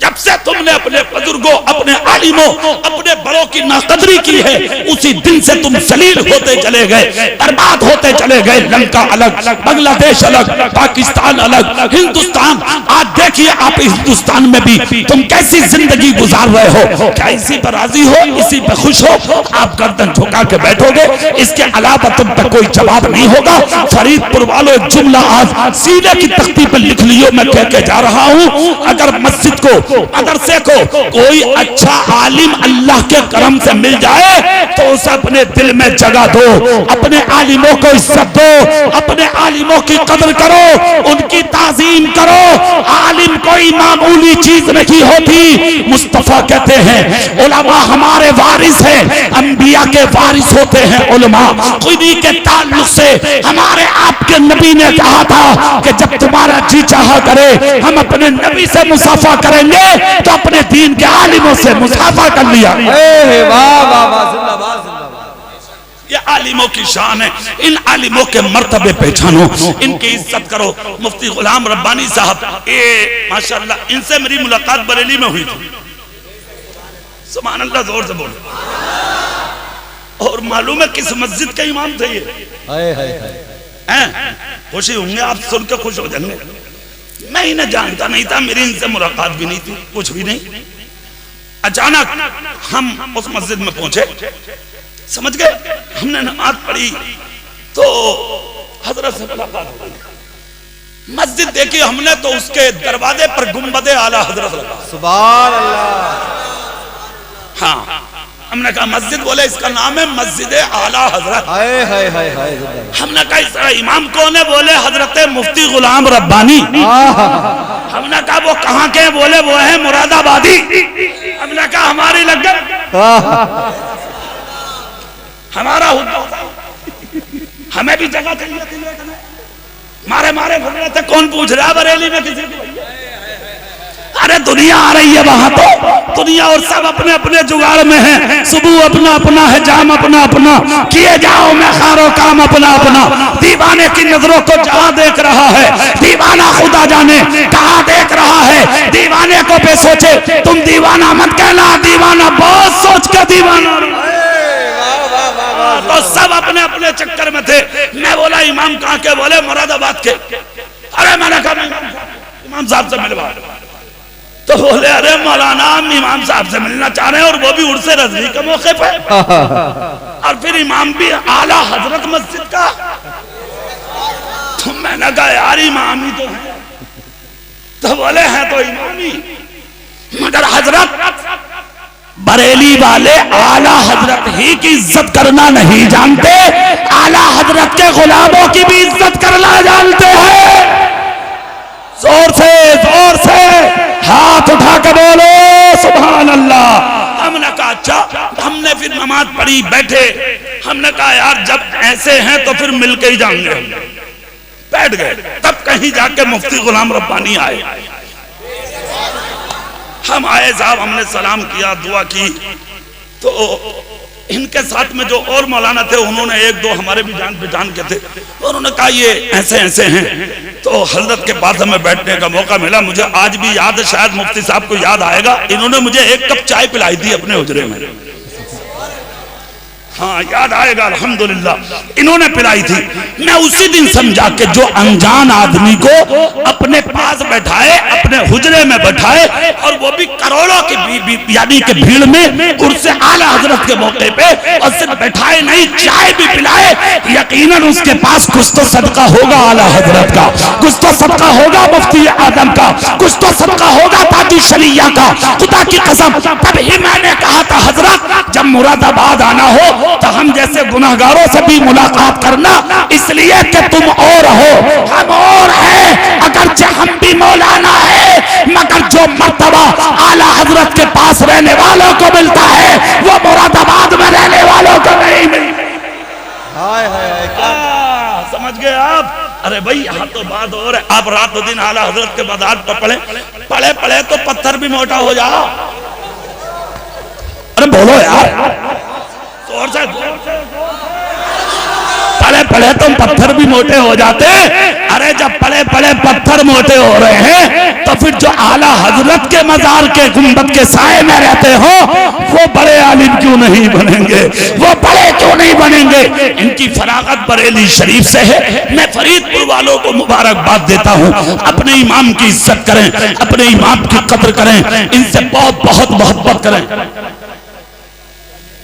जब से तुमने अपने बुजुर्गों, अपने आलिमों, अपने बड़ों की नाकदरी की है, उसी दिन से तुम जलील होते चले गए, बर्बाद होते चले गए। लंका अलग, बांग्लादेश अलग, पाकिस्तान अलग, हिंदुस्तान। आज देखिए आप हिंदुस्तान में भी तुम कैसी जिंदगी गुजार रहे हो। क्या इसी पर राजी हो, इसी पर खुश हो? आप गर्दन झुका के बैठोगे, इसके अलावा तुम पर कोई जवाब नहीं होगा। फरीदपुर वालों, एक जुमला आज सीने की तख्ती पर लिख लियो, मैं कह के जा रहा हूं। अगर मस्जिद को, मदरसे को कोई अच्छा आलिम अल्लाह के करम से मिल जाए तो उसे अपने दिल में जगह दो, अपने आलिमों को इज्जत दो, अपने आलिमों की कदर करो, उनकी ताजीम करो। आलिम कोई मामूली चीज नहीं होती। मुस्तफा कहते हैं उलमा हमारे वारिस हैं, अंबिया के वारिस होते हैं उलमा। खुदी के ताल्लुक से हमारे आपके नबी ने कहा था कि जब तुम्हारा जी चाहा करे हम अपने नबी से मुसाफा करेंगे, तो अपने दीन के आलिमों से मुसाफा कर लिया। ये आलिमों की शान है। इन आलिमों के मर्तबे पहचानो, इनकी इज्जत करो। मुफ्ती गुलाम रब्बानी साहब, ये माशाअल्लाह, इनसे मेरी मुलाकात बरेली में हुई थी। सुभान अल्लाह, जोर से बोलो। और मालूम है किस मस्जिद के इमाम थे ये? खुशी होंगे आप, सुन के खुश हो जाएंगे। मैं इन्हें जानता नहीं था, मेरी इनसे मुलाकात भी नहीं थी, कुछ भी नहीं। अचानक हम उस मस्जिद में पहुंचे, समझ गए, हमने नमाज पढ़ी तो हजरत से मुलाकात हो गई। मस्जिद देखी हमने तो उसके दरवाजे पर गुंबदे आला हजरत लगा। सुभान अल्लाह। हाँ, हमने कहा मस्जिद, बोले इसका नाम है मस्जिद आला हजरत। हमने कहा इसका इमाम कौन है? बोले हजरत मुफ्ती गुलाम रब्बानी। हमने कहा वो कहाँ के? बोले वो है मुरादाबादी। हमने कहा हमारी लगन हमारा हमें भी जगह चाहिए। मारे फिर रहे थे, कौन पूछ रहा है बरेली में किसी को? अरे दुनिया आ रही है वहां, तो दुनिया और सब अपने अपने जुगाड़ में है। सुबह अपना अपना है, जाम अपना अपना, किए जाओ मैं खारो काम अपना अपना। दीवाने की नजरों को जहां देख रहा है, दीवाना खुदा जाने कहां देख रहा है। दीवाने को बेसोचे तुम दीवाना मत कहना, दीवाना बहुत सोच के दीवाना। तो सब अपने अपने चक्कर में थे। मैं बोला इमाम कहाँ के? बोले मुरादाबाद के। अरे मैंने कहा इमाम साहब से मिलवा। तो बोले अरे मौलाना हम इमाम साहब से मिलना चाह रहे हैं, और वो भी उर्स रज़वी के मौके पर। और फिर इमाम भी आला हजरत मस्जिद का। मैंने कहा यार इमामी तो है, तो बोले हैं तो इमामी, मगर हजरत बरेली वाले आला हजरत ही की इज्जत करना नहीं जानते, आला हजरत के गुलामों की भी इज्जत करना जानते हैं। जोर से हाथ उठा के बोलो सुभान अल्लाह। हमने कहा अच्छा, हमने फिर नमाज पढ़ी बैठे, हमने कहा यार जब ऐसे हैं तो फिर मिलके ही जाएंगे, बैठ गए। तब कहीं जाके मुफ्ती गुलाम रब्बानी आए, हम आए साहब, हमने सलाम किया, दुआ की, तो इनके साथ में जो और मौलाना थे उन्होंने एक दो हमारे भी जान पहचान के थे, उन्होंने कहा ये ऐसे ऐसे हैं। तो हजरत के पास हमें बैठने का मौका मिला, मुझे आज भी याद है, शायद मुफ्ती साहब को याद आएगा, इन्होंने मुझे एक कप चाय पिलाई थी अपने हुजरे में, हाँ याद आएगा, अल्हम्दुलिल्लाह इन्होंने पिलाई थी। मैं उसी दिन समझा कि जो अनजान आदमी को अपने पास बैठाए, अपने हुजरे में बैठाए, और वो भी करोड़ों की यानी कि भीड़ में, उससे आला हजरत के मौके पे, और सिर्फ बैठाए नहीं चाय भी पिलाए, यकीनन उसके पास कुछ तो सदका होगा आला हजरत का, कुछ तो सदका होगा मुफ्ती आदम का, कुछ तो सदका होगा ताकि शरिया का। खुदा की कसम, तभी मैंने कहा था हजरत जब मुरादाबाद आना हो तो हम जैसे गुनाहगारों से भी मुलाकात करना, इसलिए कि तुम और हो, हम और हैं, अगरचे हम भी मौलाना है, मगर जो मर्तबा आला हजरत के पास रहने वालों को मिलता है वो मुरादाबाद में रहने वालों को नहीं मिलता। समझ गए आप? अरे भाई यहाँ तो बात और है, आप रात दिन आला हजरत के बाजार पर पढ़े पढ़े तो पत्थर भी मोटा हो जाओ। अरे बोलो यार, और पड़े पड़े तो पत्थर भी मोटे हो जाते। अरे जब पड़े पड़े पत्थर मोटे हो रहे हैं तो फिर जो आला हजरत के मजार के गुंबद के साए में रहते हो वो बड़े आलिम क्यों नहीं बनेंगे, वो बड़े क्यों नहीं बनेंगे? इनकी फरागत बरेली शरीफ से है। मैं फरीदपुर वालों को मुबारकबाद देता हूँ, अपने इमाम की इज्जत करें, अपने इमाम की कदर करें, इनसे बहुत बहुत मोहब्बत करें।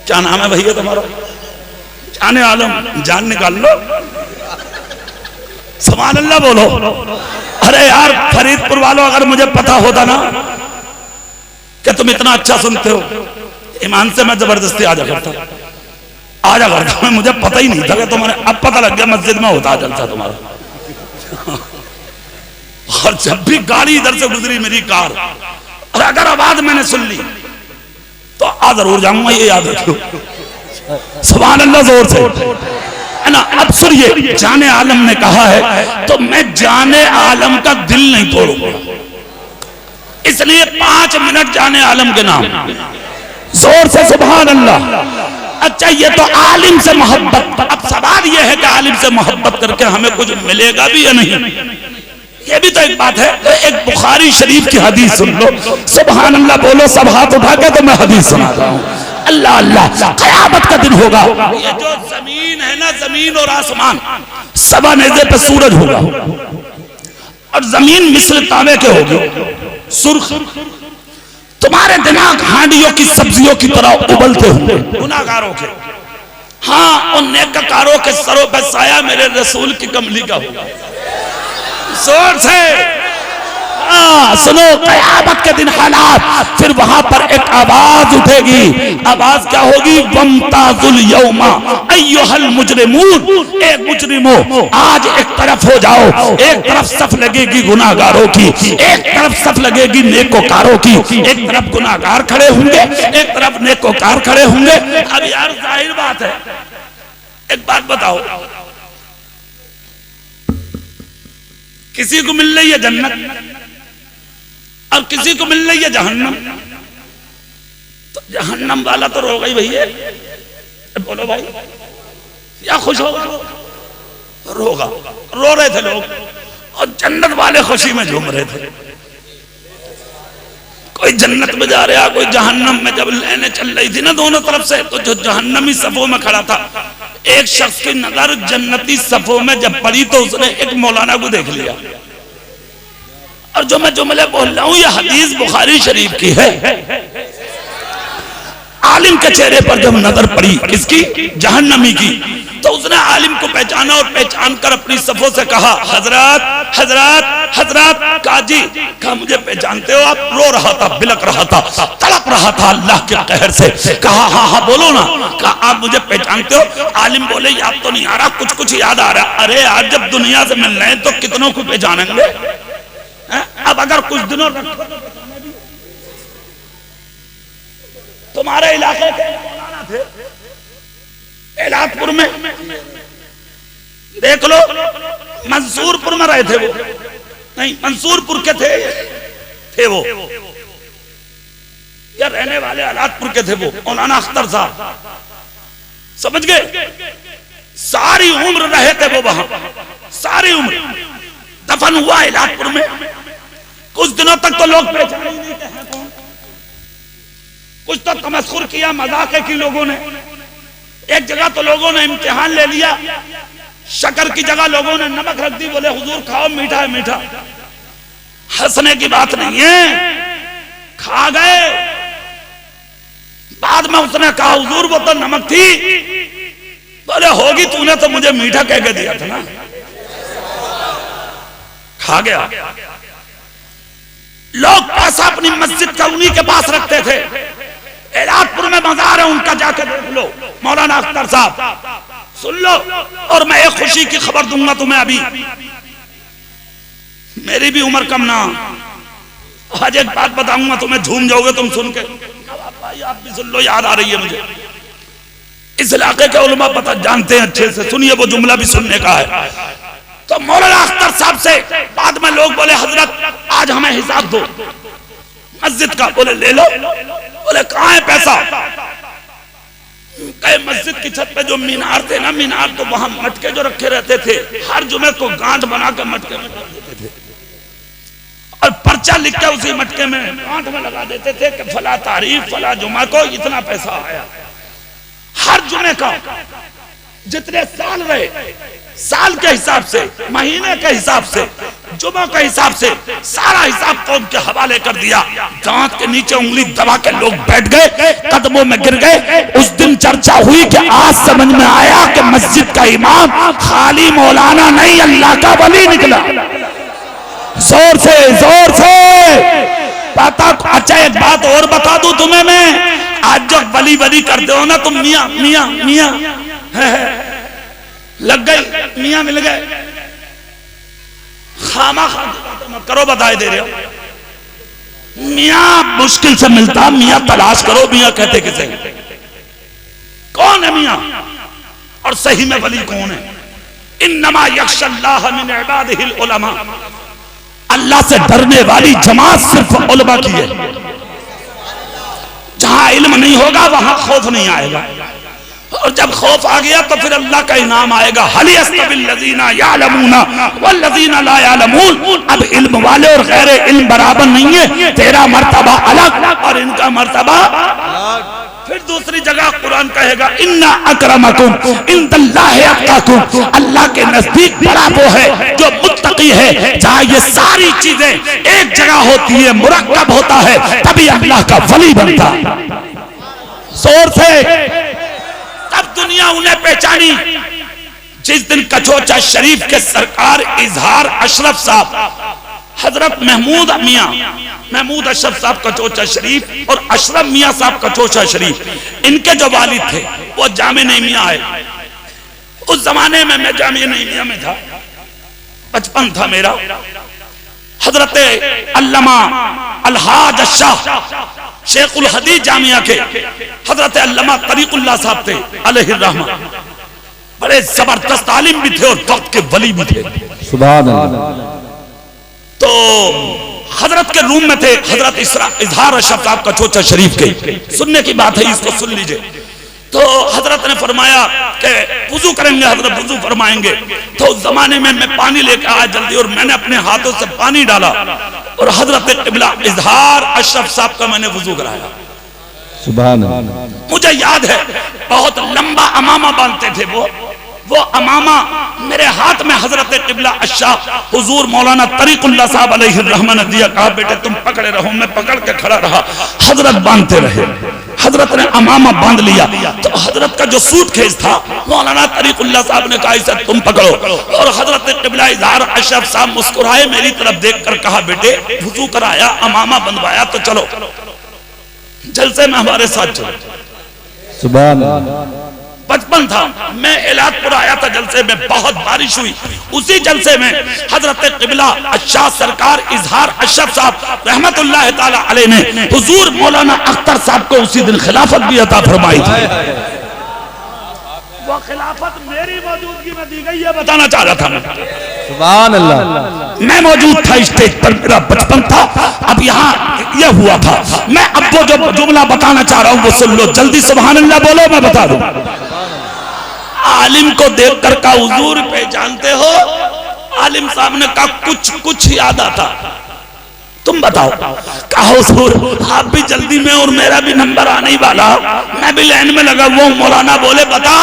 क्या नाम है भैया तुम्हारा? जाने आलम, जान निकाल लो, सुभान अल्लाह बोलो। अरे यार फरीदपुर वालों, अगर मुझे पता होता ना कि तुम इतना अच्छा सुनते हो, ईमान से मैं जबरदस्ती आ जा करता, मुझे पता ही नहीं था कि तुम्हारे, अब पता लग गया मस्जिद में होता जलसा तुम्हारा। और जब भी गाड़ी इधर से गुजरी मेरी कार, और अगर आवाज मैंने सुन ली तो आ जरूर जाऊंगा, ये याद रखो। सुभान अल्लाह जोर से है ना। अब सुनिए, जाने आलम ने कहा है तो मैं जाने आलम का दिल नहीं तोड़ूंगा, इसलिए 5 मिनट जाने आलम के नाम, जोर से सुभान अल्लाह। अच्छा ये तो आलिम से मोहब्बत, अब सवाल ये है कि आलिम से मोहब्बत करके हमें कुछ मिलेगा भी या नहीं, ये भी तो एक बात है। तो एक बुखारी शरीफ की हदीस सुन लो, सुभान अल्लाह बोलो सब हाथ उठा के, तो मैं हदीस सुनाता हूँ। अल्लाह अल्लाह, क़यामत का दिन होगा, ये जो जमीन है ना, जमीन और आसमान सवा नेज़े पे सूरज होगा, और जमीन मिस्र तांबे के होगी, सुर्ख, तुम्हारे दिमाग हांडियों की सब्जियों की तरह उबलते होंगे गुनाहगारों के, हाँ उन नेककारों के सरों पे साया मेरे रसूल की कमली का होगा। जोर से सुनो, क़यामत के दिन हालात, फिर वहां पर एक आवाज उठेगी, आवाज क्या होगी? वम्ताजुल यौमा अय्युहल मुजरिमून, ए मुजरिमो आज एक तरफ हो जाओ, एक तरफ सफ लगेगी गुनाहगारों की, एक तरफ सफ लगेगी नेकोकारों की, एक तरफ गुनाहगार खड़े होंगे, एक तरफ नेकोकार खड़े होंगे। अब यार जाहिर बात है, एक बात बताओ, किसी को मिल रही है जन्नत और किसी को मिल रही है जहन्नम, तो जहन्नम वाला तो रोगा ही भैया, बोलो भाई, या खुश होगा? रोगा, रो रहे थे लोग, और जन्नत वाले खुशी में झूम रहे थे। कोई जन्नत में जा रहा, कोई जहन्नम में। जब लेने चल रही थी ना दोनों तरफ से, तो जो जहन्नमी सफों में खड़ा था, एक शख्स की नजर जन्नती सफों में जब पड़ी तो उसने एक मौलाना को देख लिया। और जो मैं जुमले बोल रहा हूं ये हदीस बुखारी शरीफ की है। आलिम के चेहरे पर जब नजर पड़ी किसकी? जहन्नमी की, तो उसने आलिम को पहचाना और पहचान कर अपनी सफों से कहा, हजरत हजरत हजरत। कहा जी। कहा मुझे पहचानते हो? आप रो रहा था, बिलक रहा था, तड़प रहा था अल्लाह के कहर से। कहा हाँ हाँ बोलो ना। कहा आप मुझे पहचानते हो? आलिम बोले याद तो नहीं आ रहा, कुछ कुछ याद आ रहा। अरे आज जब दुनिया से मिल रहे हैं तो कितनों को पहचानेंगे? अब अगर कुछ दिनों तुम्हारे इलाके के मौलाना थे इलाजपुर में, देख लो, मंसूरपुर में रहे थे वो, नहीं मंसूरपुर के थे वो, या रहने वाले इलाजपुर के थे वो, मौलाना अख्तर साहब, समझ गए? सारी उम्र रहे थे वो वहां, सारी उम्र। दफन हुआ इलाजपुर में। कुछ दिनों तक तो लोग पहचान ही नहीं हैं कौन। कुछ तो तमस्खुर किया, मजाक की लोगों ने। एक जगह तो लोगों ने इम्तिहान ले लिया, शक्कर की जगह लोगों ने नमक रख दी, बोले हुजूर खाओ, मीठा है मीठा। हंसने की बात नहीं है, खा गए। बाद में उसने कहा हुजूर वो तो नमक थी। बोले होगी, तूने तो मुझे मीठा कह के दिया था ना। खा गया। लोग पैसा अपनी मस्जिद का उन्हीं के पास रखते थे। इलाजपुर में मजार है उनका, जाके देख लो, मौलाना अख्तर साहब, सुन लो। और मैं एक खुशी की खबर दूंगा तुम्हें अभी, मेरी भी उम्र कम ना। आज एक बात बताऊंगा, तुम्हें झूम जाओगे तुम सुन के। भाई आप भी सुन लो, याद आ रही है मुझे। इस इलाके के उलमा पता जानते हैं अच्छे से, सुनिए, वो जुमला भी सुनने का है। तो मौलाना अख्तर साहब से बाद में लोग बोले हजरत आज हमें हिसाब दो मस्जिद का। बोले ले लो। बोले कहाँ है पैसा? कहे मस्जिद की छत पे जो मीनार थे ना, मीनार तो वहां मटके जो रखे रहते थे, हर जुमे को गांठ बना के मटके में रख देते थे और पर्चा लिख के उसी मटके में गांठ में लगा देते थे कि फला तारीख फला जुमा को इतना पैसा आया। हर जुमे का जितने साल रहे, साल के हिसाब से, महीने के हिसाब से, जुमा के हिसाब से, सारा हिसाब कौम के हवाले कर दिया। दांत के नीचे उंगली दबा के लोग बैठ गए, कदमों में गिर गए। उस दिन चर्चा हुई कि आज समझ में आया कि मस्जिद का इमाम खाली मौलाना नहीं, अल्लाह का वली निकला। जोर से जोर से पता। अच्छा एक बात और बता दूं तुम्हें मैं, आज जब वली वली करते हो ना तुम, मियां मियां मियां लग गई, मियां मिल गए, खामा खा मत करो, बधाई दे रहे हो। मियां मुश्किल से मिलता, मियां तलाश करो। मियां कहते किसे? कौन है मियां? और सही में वली कौन है? इन्नमा यख्शल्लाह मिन इबादिहिल उलमा। अल्लाह से डरने वाली जमात सिर्फ उलमा की है। जहां इल्म नहीं होगा वहां खौफ नहीं आएगा, और जब खौफ आ गया तो फिर अल्लाह का इनाम आएगा। हल यस्तविल लज़ीना यअलमूना वल लज़ीना ला यअलमून। अब इल्म वाले और गैर इल्म बराबर नहीं है, तेरा मर्तबा अलग और इनका मर्तबा अलग। फिर दूसरी जगह कुरान कहेगा इन्ना अक्रमकुम इंदल्लाहि अत्काकुम। अल्लाह के नजदीक बड़ा वो है जो मुत्तकी है। जहां ये सारी चीजें एक जगह होती है, मुरक्कब होता है, तभी अल्लाह का वली बनता है। जोर से तब दुनिया उन्हें पहचानी जिस दिन कचोचा शरीफ के सरकार इजहार अशरफ साहब, हजरत महमूद अशरफ साहब कचोचा शरीफ और अशरफ मियां साहब कचोचा शरीफ, इनके जो वालिद थे वो जामे नईमिया आए। उस जमाने में मैं जामे नईमिया में था, बचपन था मेरा। हजरत अल्लामा अलहाज शाह शेखुल हदीस जामिया के हजरत अल्लामा तरीकुल्लाह साहब थे अलैहि रहमा, बड़े जबरदस्त आलिम भी थे और वक्त के वली भी थे। सुभान अल्लाह। तो हजरत के रूम में थे हजरत इजहार अशरफ साहब कचोचा शरीफ के। सुनने की बात है, इसको सुन लीजिए। तो हजरत ने फरमाया कि वुजू करेंगे, हजरत वुजू फरमाएंगे। तो उस जमाने में मैं पानी लेकर आया जल्दी, और मैंने अपने हाथों से पानी डाला और हजरत क़िबला इजहार अशरफ साहब का मैंने वुजू कराया। सुभान अल्लाह। मुझे याद है बहुत लंबा अमामा बांधते थे वो अमामा मेरे हाथ में हजरत क़िबला अशाह हुजूर मौलाना तरीकुल्लाह साहब अलैहि रहमा ने दिया। कहा बेटे तुम पकड़े रहो। मैं पकड़ के खड़ा रहा, हजरत बांधते रहे। हजरत ने अमामा बांध लिया। तो हजरत का जो सूटकेस था मौलाना तरीकुल्लाह साहब ने कहा इसे तुम पकड़ो, और हजरत क़िबला इज़हार अशरफ साहब मुस्कुराए, मेरी तरफ देखकर कहा बेटे वुजू कराया, अमामा बंधवाया, तो चलो जलसे में हमारे साथ चलो। सुभान 55 था, मैं इलाजपुर आया था, जलसे में बहुत बारिश हुई। उसी जलसे में हजरत क़िबला अशाह सरकार इज़हार अशरफ साहब रहमतुल्लाह ताला अलैह ने हुजूर मौलाना अख्तर साहब को उसी दिन खिलाफत भी अता फरमाई थी। वो खिलाफत मेरी मौजूदगी में दी गई है, बताना चाह रहा था मैं। सुभान अल्लाह। मैं मौजूद था स्टेज पर, मेरा 55 था। अब यहाँ यह हुआ था, मैं अब वो जो जुमला बताना चाह रहा हूँ वो सुन लो जल्दी, सुभान अल्लाह बोलो, मैं बता दूं। आलिम को देखकर का हुजूर पहचानते हो? आलिम साहब ने कहा कुछ कुछ याद आता, तुम बताओ। कहा हुजूर आप भी जल्दी में और मेरा भी नंबर आने ही वाला, मैं भी लाइन में लगा हुआ हूं। मौलाना बोले बता।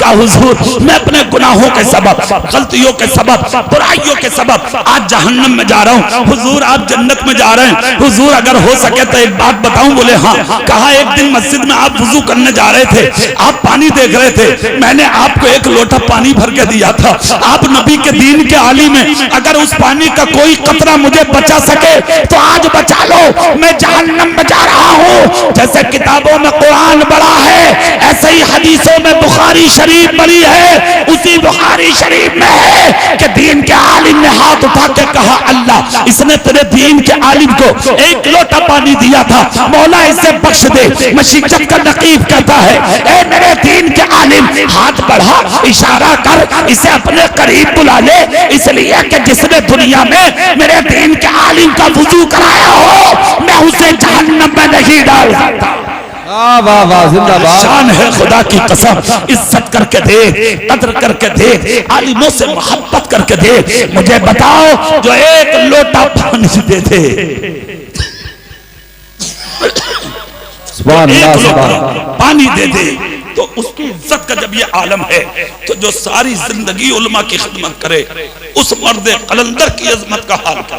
कहा हुजूर मैं अपने गुनाहों के सबब, गलतियों के सबब, बुराइयों के सबब आज जहन्नम में जा रहा हूं। हुजूर आप जन्नत में जा रहे हैं, हुजूर अगर हो सके तो एक बात बताऊं? बोले हाँ। कहा एक दिन मस्जिद में आप वुजू करने जा रहे थे, आप पानी देख रहे थे, मैंने आपको एक लोटा पानी भर के दिया था। आप नबी के दीन के आलिम में, अगर उस पानी का कोई कतरा मुझे बचा सके तो आज बचा लो, मैं जहन्नम में जा रहा हूं। जैसे किताबों में कुरान बड़ा है, ऐसे ही हदीसों में बुखारी शरीफ बड़ी है। उसी बुखारी शरीफ में है कि दीन के आलिम ने हाथ उठा के कहा अल्लाह इसने तेरे दीन के आलिम को एक लोटा पानी दिया था, मौला इसे बख्श दे। मशीकत का नकीब कहता है ए मेरे दीन के आलिम हाथ बढ़ा, इशारा कर, इसे अपने करीब बुला ले, इसलिए कि जिसने दुनिया में मेरे दीन के आलिम का वुजू कराया हो मैं उसे जहन्नम में नहीं डाल सकता। वाह वाह जिंदाबाद। शान है खुदा की कसम, इज्जत करके दे, कद्र करके दे, आलिमों से मोहब्बत करके दे। मुझे बताओ जो एक लोटा पानी दे दे, एक लोटा पानी दे दे, तो उसकी इज्जत का जब ये आलम है तो जो सारी जिंदगी उलमा की खिदमत करे उस मर्द कलंदर की अजमत का हाल क्या।